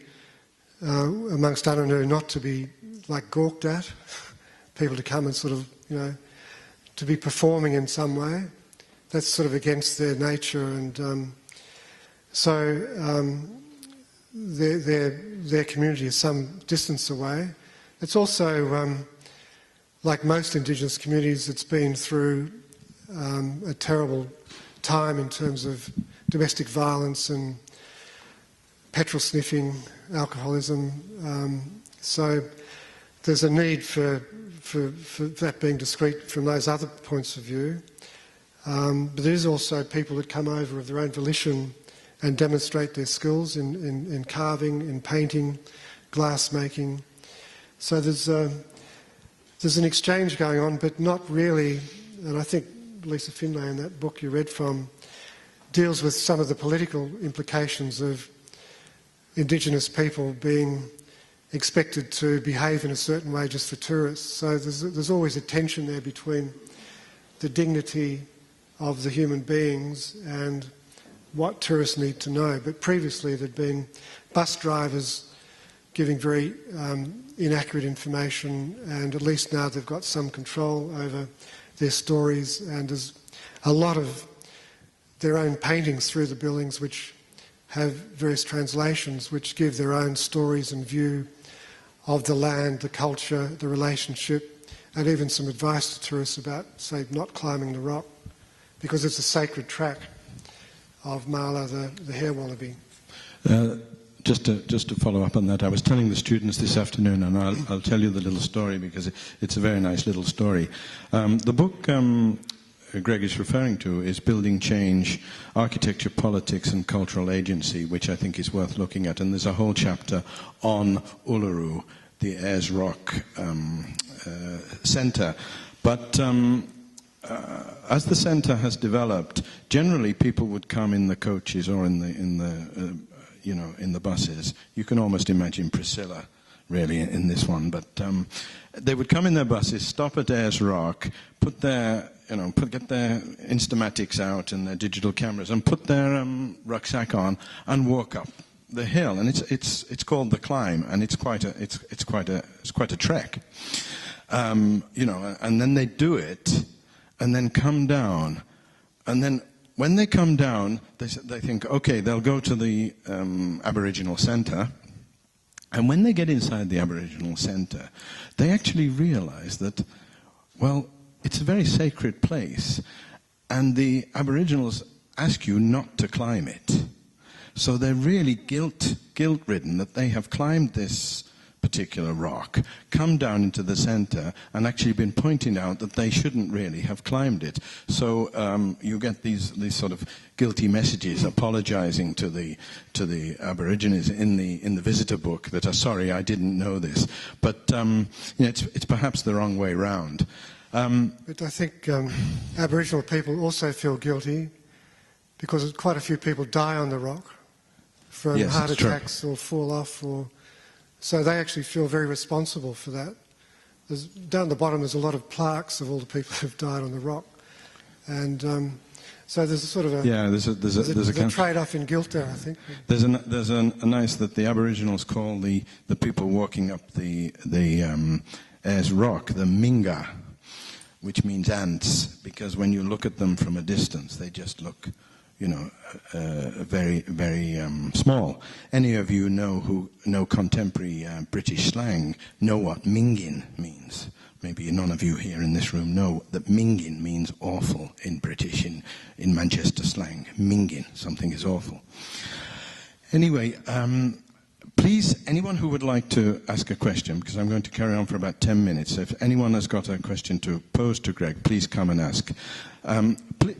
amongst Anangu not to be like gawked at, people to come and sort of, to be performing in some way. That's sort of against their nature, and So their community is some distance away. It's also, like most Indigenous communities, it's been through a terrible time in terms of domestic violence and petrol sniffing, alcoholism. So there's a need for that being discrete from those other points of view. But there's also people that come over of their own volition and demonstrate their skills in carving, in painting, glass making. So there's an exchange going on, but not really, and I think Lisa Finlay in that book you read from deals with some of the political implications of Indigenous people being expected to behave in a certain way just for tourists. So there's always a tension there between the dignity of the human beings and what tourists need to know. But previously there'd been bus drivers giving very inaccurate information, and at least now they've got some control over their stories, and there's a lot of their own paintings through the buildings which have various translations which give their own stories and view of the land, the culture, the relationship, and even some advice to tourists about, say, not climbing the rock, because it's a sacred track of Mala, the hair wallaby. Just to follow up on that, I was telling the students this afternoon, and I'll tell you the little story because it's a very nice little story. The book Greg is referring to is Building Change, Architecture, Politics and Cultural Agency, which I think is worth looking at. And there's a whole chapter on Uluru, the Ayers Rock Centre. But as the centre has developed, generally people would come in the coaches or in the buses. You can almost imagine Priscilla, really, in this one. But they would come in their buses, stop at Ayers Rock, get their Instamatics out and their digital cameras, and put their rucksack on and walk up the hill. And it's called the climb, and it's quite a trek. And then they do it, and then come down, and then when they come down, they think, okay, they'll go to the Aboriginal Center. And when they get inside the Aboriginal Center, they actually realize that, well, it's a very sacred place, and the Aboriginals ask you not to climb it. So they're really guilt-ridden that they have climbed this particular rock, come down into the center, and actually been pointing out that they shouldn't really have climbed it. So you get these sort of guilty messages apologizing to the Aborigines in the visitor book that are sorry, I didn't know this. But it's perhaps the wrong way round. But I think Aboriginal people also feel guilty because quite a few people die on the rock from heart attacks or fall off, so they actually feel very responsible for that. Down the bottom there's a lot of plaques of all the people who've died on the rock, and so there's a sort of a trade-off in guilt there, I think. There's a nice that the Aboriginals call the people walking up the Ayers Rock the Minga, which means ants, because when you look at them from a distance, they just look, very, very small. Any of you who know contemporary British slang know what mingin means. Maybe none of you here in this room know that mingin means awful in British, in Manchester slang. Mingin, something is awful. Anyway, please, anyone who would like to ask a question, because I'm going to carry on for about 10 minutes. If anyone has got a question to pose to Greg, please come and ask.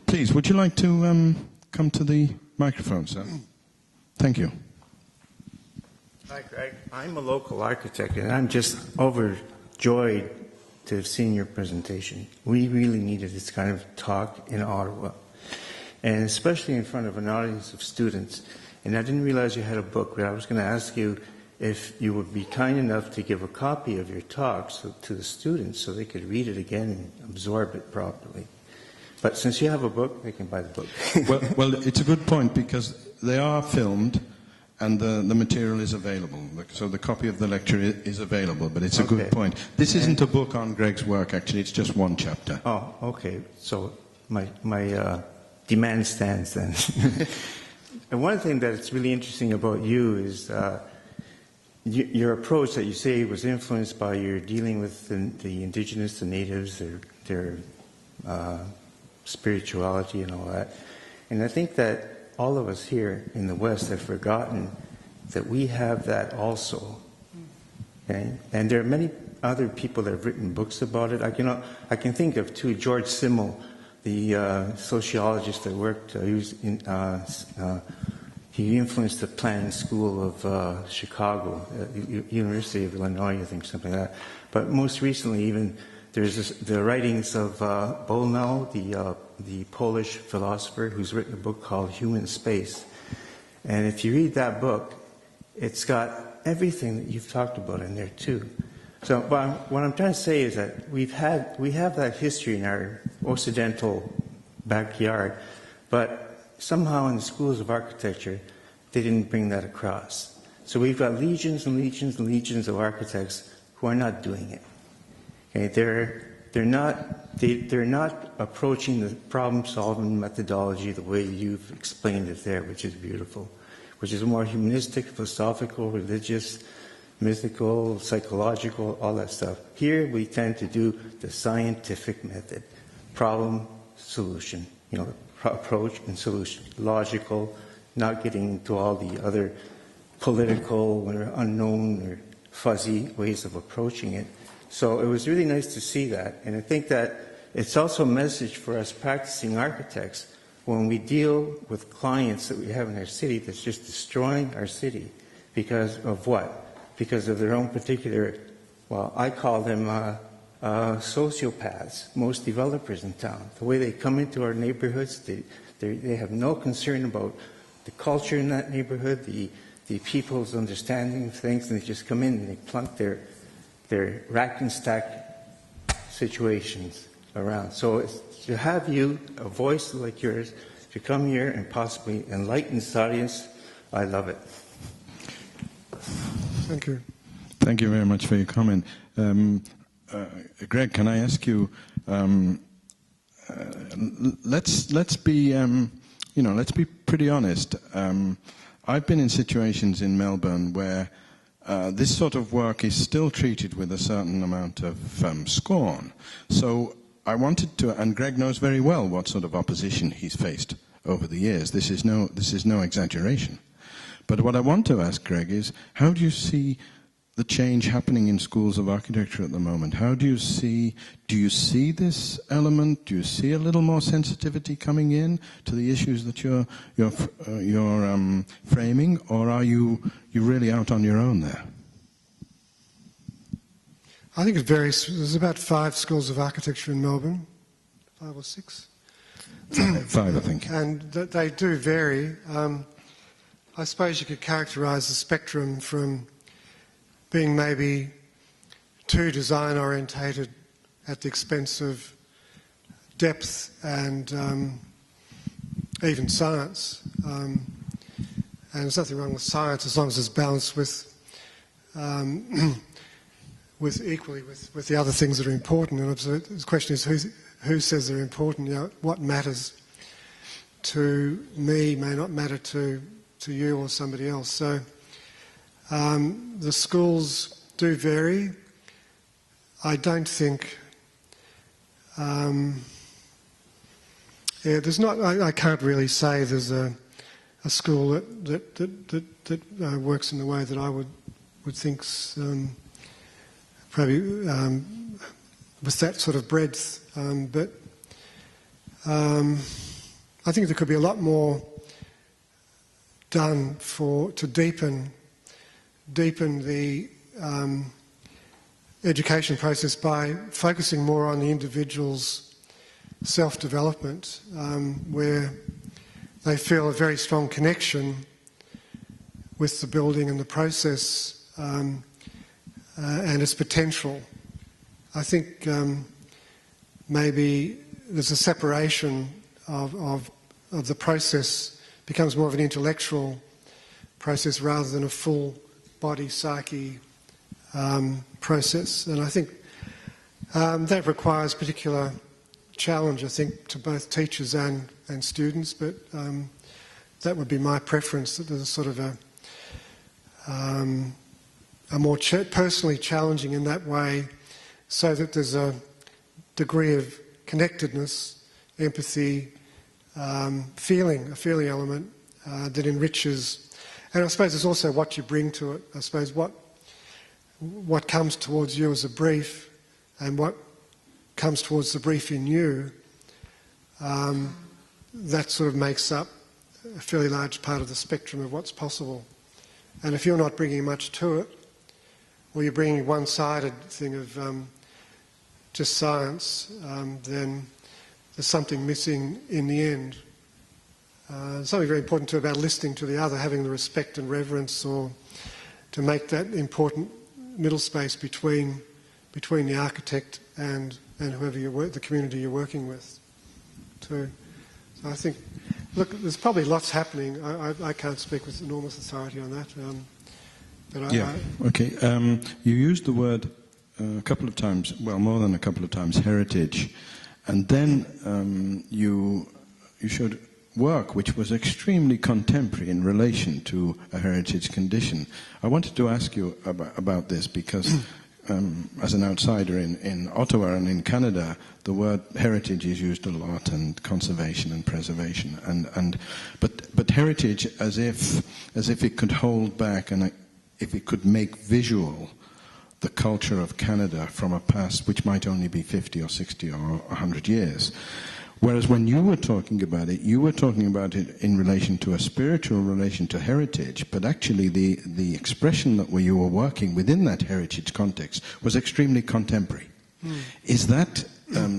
Please, would you like to come to the microphone, sir? Thank you. Hi, Greg. I'm a local architect, and I'm just overjoyed to have seen your presentation. We really needed this kind of talk in Ottawa, and especially in front of an audience of students. And I didn't realize you had a book, but I was going to ask you if you would be kind enough to give a copy of your talk to the students so they could read it again and absorb it properly. But since you have a book, they can buy the book. well, it's a good point, because they are filmed and the material is available. So the copy of the lecture is available, but it's a good point. This isn't a book on Greg's work, actually. It's just one chapter. Oh, okay. So my demand stands then. And one thing that's really interesting about you is your approach that you say was influenced by your dealing with the indigenous, the natives, their spirituality and all that. And I think that all of us here in the West have forgotten that we have that also. Okay? And there are many other people that have written books about it. I can think of two. George Simmel, the sociologist that worked, he influenced the planning school of Chicago, University of Illinois, I think, something like that. But most recently, even there's the writings of Bolnow, the Polish philosopher, who's written a book called Human Space. And if you read that book, it's got everything that you've talked about in there too. So what I'm trying to say is that we have that history in our Occidental backyard, but somehow in the schools of architecture, they didn't bring that across. So we've got legions and legions and legions of architects who are not doing it. Okay, they're not approaching the problem-solving methodology the way you've explained it there, which is beautiful, which is more humanistic, philosophical, religious, mythical, psychological, all that stuff. Here we tend to do the scientific method, problem, solution, approach and solution, logical, not getting into all the other political or unknown or fuzzy ways of approaching it. So it was really nice to see that. And I think that it's also a message for us practicing architects when we deal with clients that we have in our city that's just destroying our city because of what? Because of their own particular, well, I call them sociopaths, most developers in town. The way they come into our neighborhoods, they have no concern about the culture in that neighborhood, the people's understanding of things, and they just come in and they plunk their rack and stack situations around. So it's, to have you, a voice like yours, to come here and possibly enlighten this audience, I love it. Thank you. Thank you very much for your comment. Greg, can I ask you? Let's be, let's be pretty honest. I've been in situations in Melbourne where this sort of work is still treated with a certain amount of scorn. So I wanted to, and Greg knows very well what sort of opposition he's faced over the years. This is no exaggeration. But what I want to ask Greg is, how do you see the change happening in schools of architecture at the moment? How do you see this element? Do you see a little more sensitivity coming in to the issues that you're framing, or are you really out on your own there? I think it varies. There's about 5 schools of architecture in Melbourne, 5 or 6. 5, I think. And they do vary. I suppose you could characterise the spectrum from being maybe too design orientated at the expense of depth and even science. And there's nothing wrong with science as long as it's balanced with equally with the other things that are important. And the question is who says they're important? What matters to me may not matter to you or somebody else. So the schools do vary. I don't think there's not. I can't really say there's a school that works in the way that I would think's probably with that sort of breadth. But I think there could be a lot more done to deepen the education process by focusing more on the individual's self-development, where they feel a very strong connection with the building and the process and its potential. I think maybe there's a separation of the process, becomes more of an intellectual process rather than a full body psyche process. And I think that requires particular challenge, I think, to both teachers and students. But that would be my preference, that there's sort of a more personally challenging in that way, so that there's a degree of connectedness, empathy, a feeling element that enriches. And I suppose there's also what you bring to it. I suppose what comes towards you as a brief and what comes towards the brief in you, that sort of makes up a fairly large part of the spectrum of what's possible. And if you're not bringing much to it, or you're bringing a one-sided thing of just science, then there's something missing in the end. Something very important too about listening to the other, having the respect and reverence, or to make that important middle space between the architect and whoever the community you're working with. Too. So I think, look, there's probably lots happening. I can't speak with enormous authority on that. Okay. You used the word a couple of times, well, more than a couple of times, heritage, and then you showed work which was extremely contemporary in relation to a heritage condition. I wanted to ask you about this because as an outsider in Ottawa and in Canada, the word heritage is used a lot, and conservation and preservation, but heritage as if it could hold back and if it could make visual the culture of Canada from a past which might only be 50 or 60 or 100 years. Whereas when you were talking about it in relation to a spiritual relation to heritage, but actually the expression that you were working within that heritage context was extremely contemporary. Is that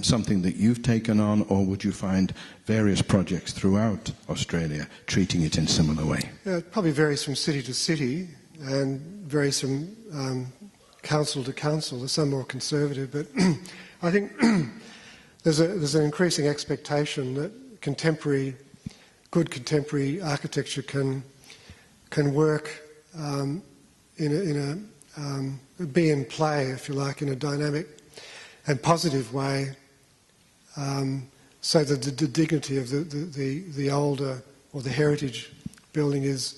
something that you've taken on, or would you find various projects throughout Australia treating it in a similar way? Yeah, it probably varies from city to city and varies from council to council. There's some more conservative, but I think there's an increasing expectation that good contemporary architecture can work be in play, if you like, in a dynamic and positive way, so that the dignity of the older or the heritage building is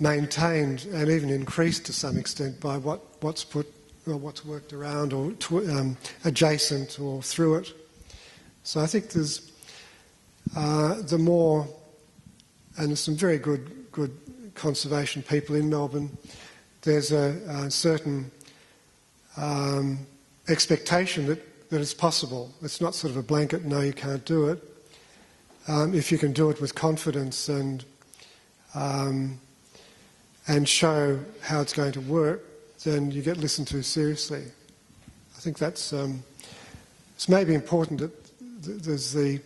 maintained and even increased to some extent by what's worked around or adjacent or through it. So I think there's and there's some very good conservation people in Melbourne. There's a certain expectation that it's possible. It's not sort of a blanket, no, you can't do it. If you can do it with confidence and show how it's going to work, then you get listened to seriously. I think that's it's maybe important that there's a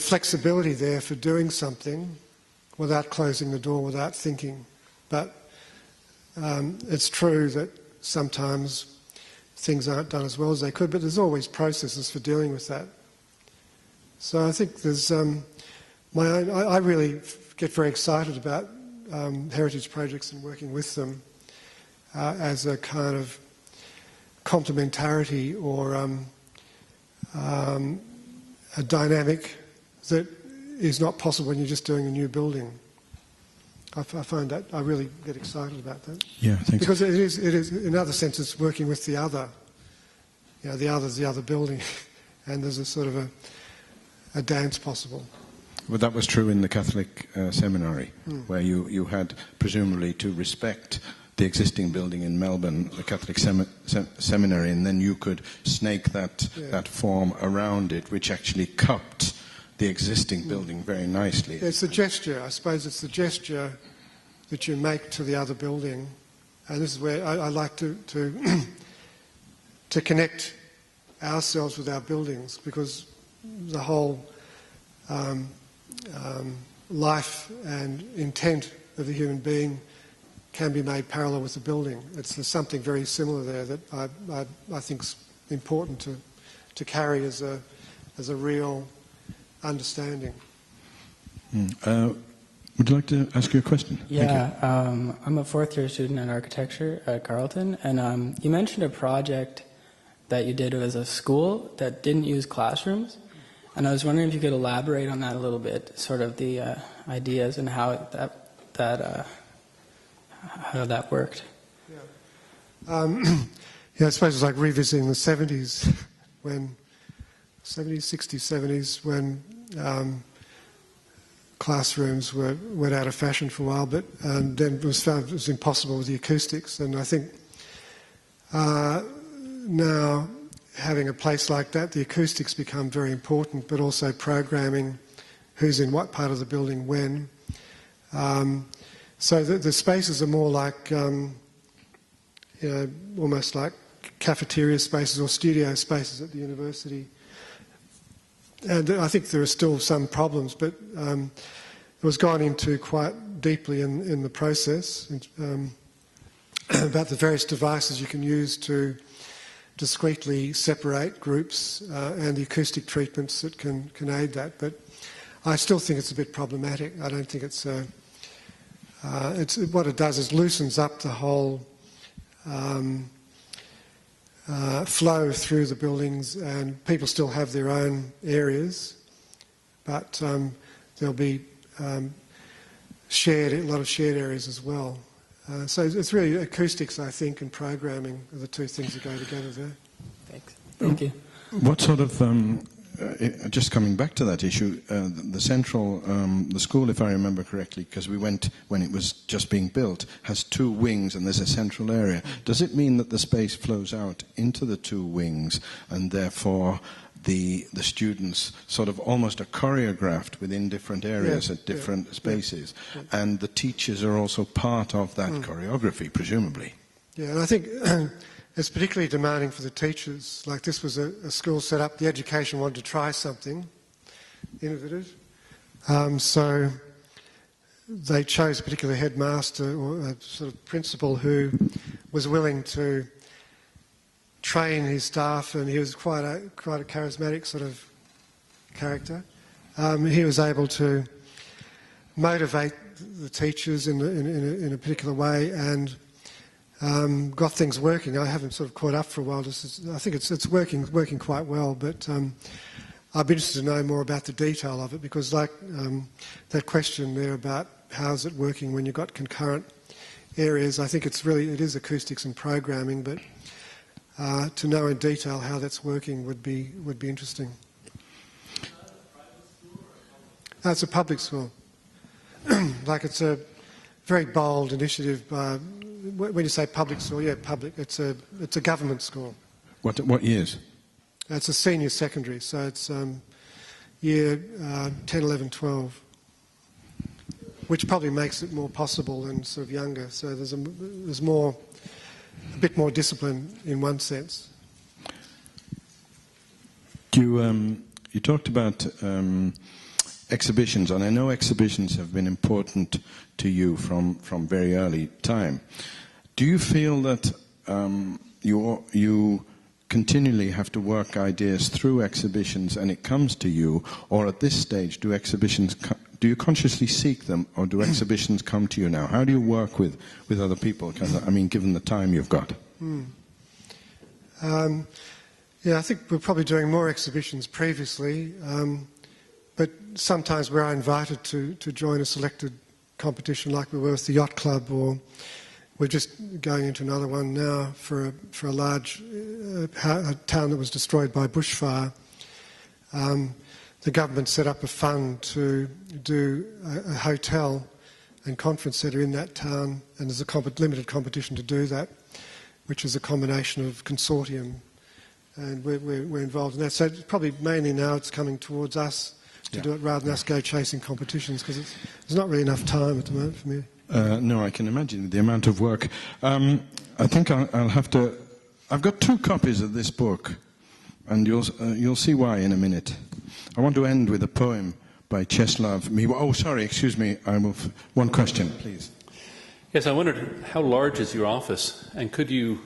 flexibility there for doing something without closing the door, without thinking. But it's true that sometimes things aren't done as well as they could, but there's always processes for dealing with that. So I think there's I really get very excited about heritage projects and working with them as a kind of complementarity or a dynamic that is not possible when you're just doing a new building. I find that I really get excited about that. Yeah, thanks. Because it is in other sense it's working with the other. You know, the other's the other building, and there's a sort of a dance possible. Well, that was true in the Catholic seminary, where you had presumably to respect the existing building in Melbourne, the Catholic seminary, and then you could snake that form around it, which actually cupped the existing building very nicely. It's the gesture, I suppose it's the gesture that you make to the other building. And this is where I like to connect ourselves with our buildings, because the whole life and intent of the human being can be made parallel with the building. There's something very similar there that I think is important to carry as a real understanding. Would you like to ask you a question? Yeah, I'm a fourth-year student in architecture at Carleton, and you mentioned a project that you did as a school that didn't use classrooms, And I was wondering if you could elaborate on that a little bit, sort of the ideas and how that worked. Yeah, I suppose it's like revisiting the 70s, 60s, 70s, when classrooms went out of fashion for a while, but then it was found it was impossible with the acoustics. And I think now, having a place like that, the acoustics become very important, but also programming who's in what part of the building when. So the spaces are more like, almost like cafeteria spaces or studio spaces at the university. And I think there are still some problems, but it was gone into quite deeply in the process about the various devices you can use to discreetly separate groups and the acoustic treatments that can aid that. But I still think it's a bit problematic. I don't think it's what it does is loosens up the whole flow through the buildings, and people still have their own areas, but there'll be a lot of shared areas as well. So it's really acoustics, I think, and programming are the two things that go together there. Thanks. Thank you. What sort of, just coming back to that issue, the central, the school, if I remember correctly, because we went when it was just being built, has two wings and there's a central area. Does it mean that the space flows out into the two wings and therefore the students sort of almost are choreographed within different areas at different spaces, and the teachers are also part of that choreography, presumably? Yeah, and I think it's particularly demanding for the teachers. Like, this was a school set up, the education wanted to try something innovative, so they chose a particular headmaster or a sort of principal who was willing to train his staff, and he was quite a charismatic sort of character. He was able to motivate the teachers in a particular way and got things working. I haven't sort of caught up for a while. I think it's working quite well, but I'd be interested to know more about the detail of it, because like that question there about how's it working when you've got concurrent areas, I think it is acoustics and programming, but to know in detail how that's working would be interesting. No, it's a public school. Like, it's a very bold initiative. When you say public school, yeah, public. It's a government school. What years? It's a senior secondary, so it's year 10, 11, 12, which probably makes it more possible than sort of younger. So there's a bit more discipline in one sense. You talked about exhibitions, and I know exhibitions have been important to you from very early time. Do you feel that you continually have to work ideas through exhibitions and it comes to you, or at this stage do you consciously seek them, or do exhibitions come to you now? How do you work with other people? I mean, given the time you've got. Yeah, I think we're probably doing more exhibitions previously, but sometimes we're invited to join a selected competition, like we were with the Yacht Club, or we're just going into another one now for a large town that was destroyed by bushfire. The government set up a fund to do a hotel and conference centre in that town, and there's a limited competition to do that, which is a combination of consortium, and we're involved in that. So probably mainly now it's coming towards us to do it rather than us go chasing competitions, because there's not really enough time at the moment for me. No, I can imagine the amount of work. I think I'll have to... I've got 2 copies of this book, and you'll see why in a minute. I want to end with a poem by Czeslaw Miłosz. Oh, sorry, excuse me. One question, please. Yes, I wondered, how large is your office? And could you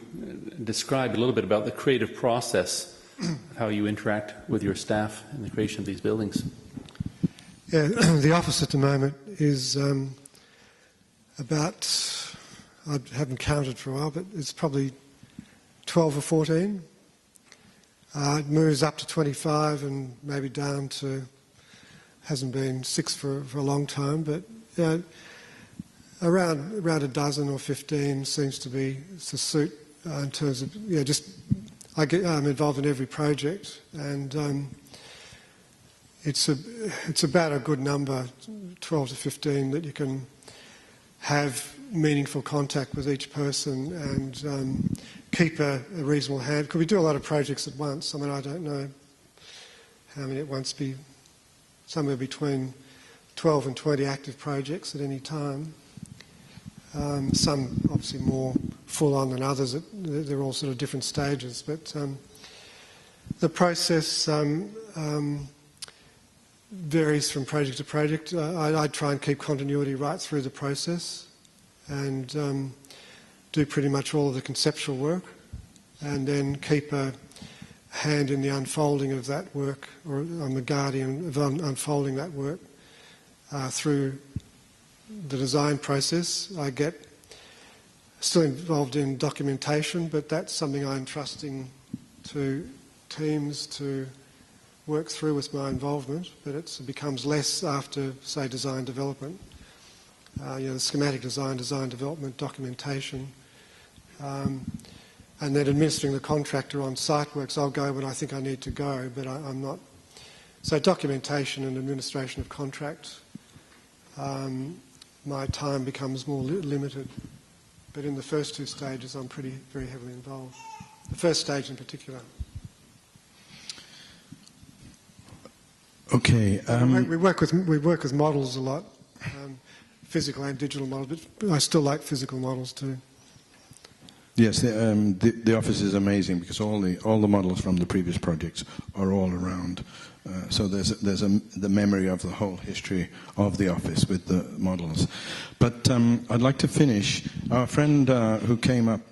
describe a little bit about the creative process, how you interact with your staff in the creation of these buildings? Yeah, the office at the moment is about, I haven't counted for a while, but it's probably 12 or 14. It moves up to 25 and maybe down to, hasn't been 6 for a long time, but around a dozen or 15 seems to be to suit in terms of, I'm involved in every project, and it's about a good number, 12 to 15, that you can have meaningful contact with each person and keep a reasonable hand. Because we do a lot of projects at once. I mean, I don't know how many at once, be somewhere between 12 and 20 active projects at any time. Some obviously more full on than others. They're all sort of different stages. But the process varies from project to project. I try and keep continuity right through the process and do pretty much all of the conceptual work, and then keep a hand in the unfolding of that work, or I'm the guardian of unfolding that work through the design process. I get still involved in documentation, but that's something I'm trusting to teams to work through with my involvement, but it becomes less after, say, design development. The schematic design development, documentation, and then administering the contractor on site works. I'll go when I think I need to go, but I'm not. So documentation and administration of contract, my time becomes more limited. But in the first two stages, I'm very heavily involved. The first stage in particular. Okay. We work with models a lot, physical and digital models. But I still like physical models too. Yes, the office is amazing because all the models from the previous projects are all around. So there's the memory of the whole history of the office with the models. But I'd like to finish. Our friend who came up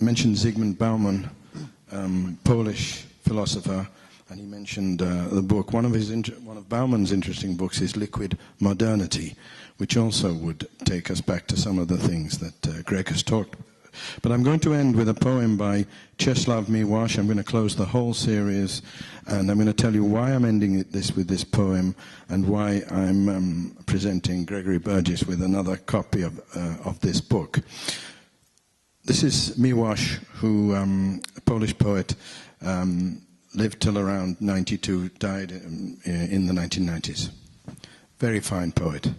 mentioned Zygmunt Bauman, Polish philosopher, and he mentioned the book. One of Bauman's interesting books is Liquid Modernity, which also would take us back to some of the things that Greg has talked about. But I'm going to end with a poem by Czesław Miłosz. I'm going to close the whole series, and I'm going to tell you why I'm ending this with this poem and why I'm presenting Gregory Burgess with another copy of this book. This is Miłosz, who, a Polish poet, lived till around 92, died in the 1990s. Very fine poet.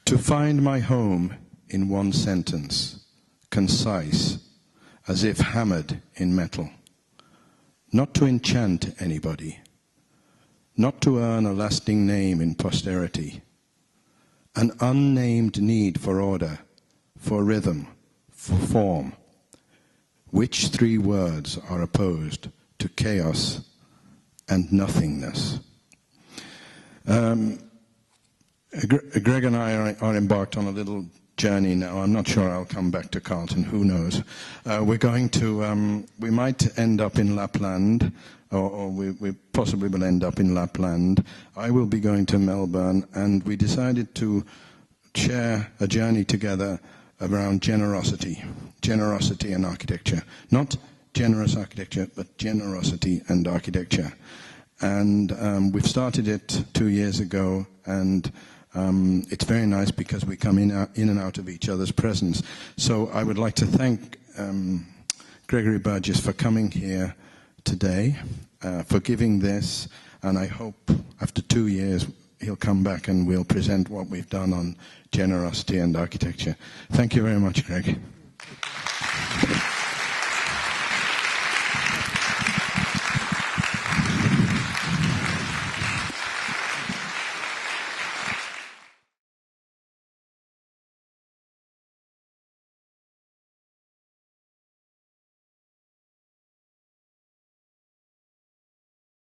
To find my home in one sentence, concise, as if hammered in metal. Not to enchant anybody, not to earn a lasting name in posterity. An unnamed need for order, for rhythm, for form. Which three words are opposed to chaos and nothingness? Greg and I are embarked on a little journey now. I'm not sure I'll come back to Carlton, who knows. We're going to, we might end up in Lapland, or we possibly will end up in Lapland. I will be going to Melbourne, and we decided to share a journey together around generosity and architecture. Not generous architecture, but generosity and architecture. And we've started it 2 years ago, and it's very nice because we come in and out of each other's presence. So I would like to thank Gregory Burgess for coming here today, for giving this, and I hope after 2 years he'll come back and we'll present what we've done on generosity and architecture. Thank you very much, Greg.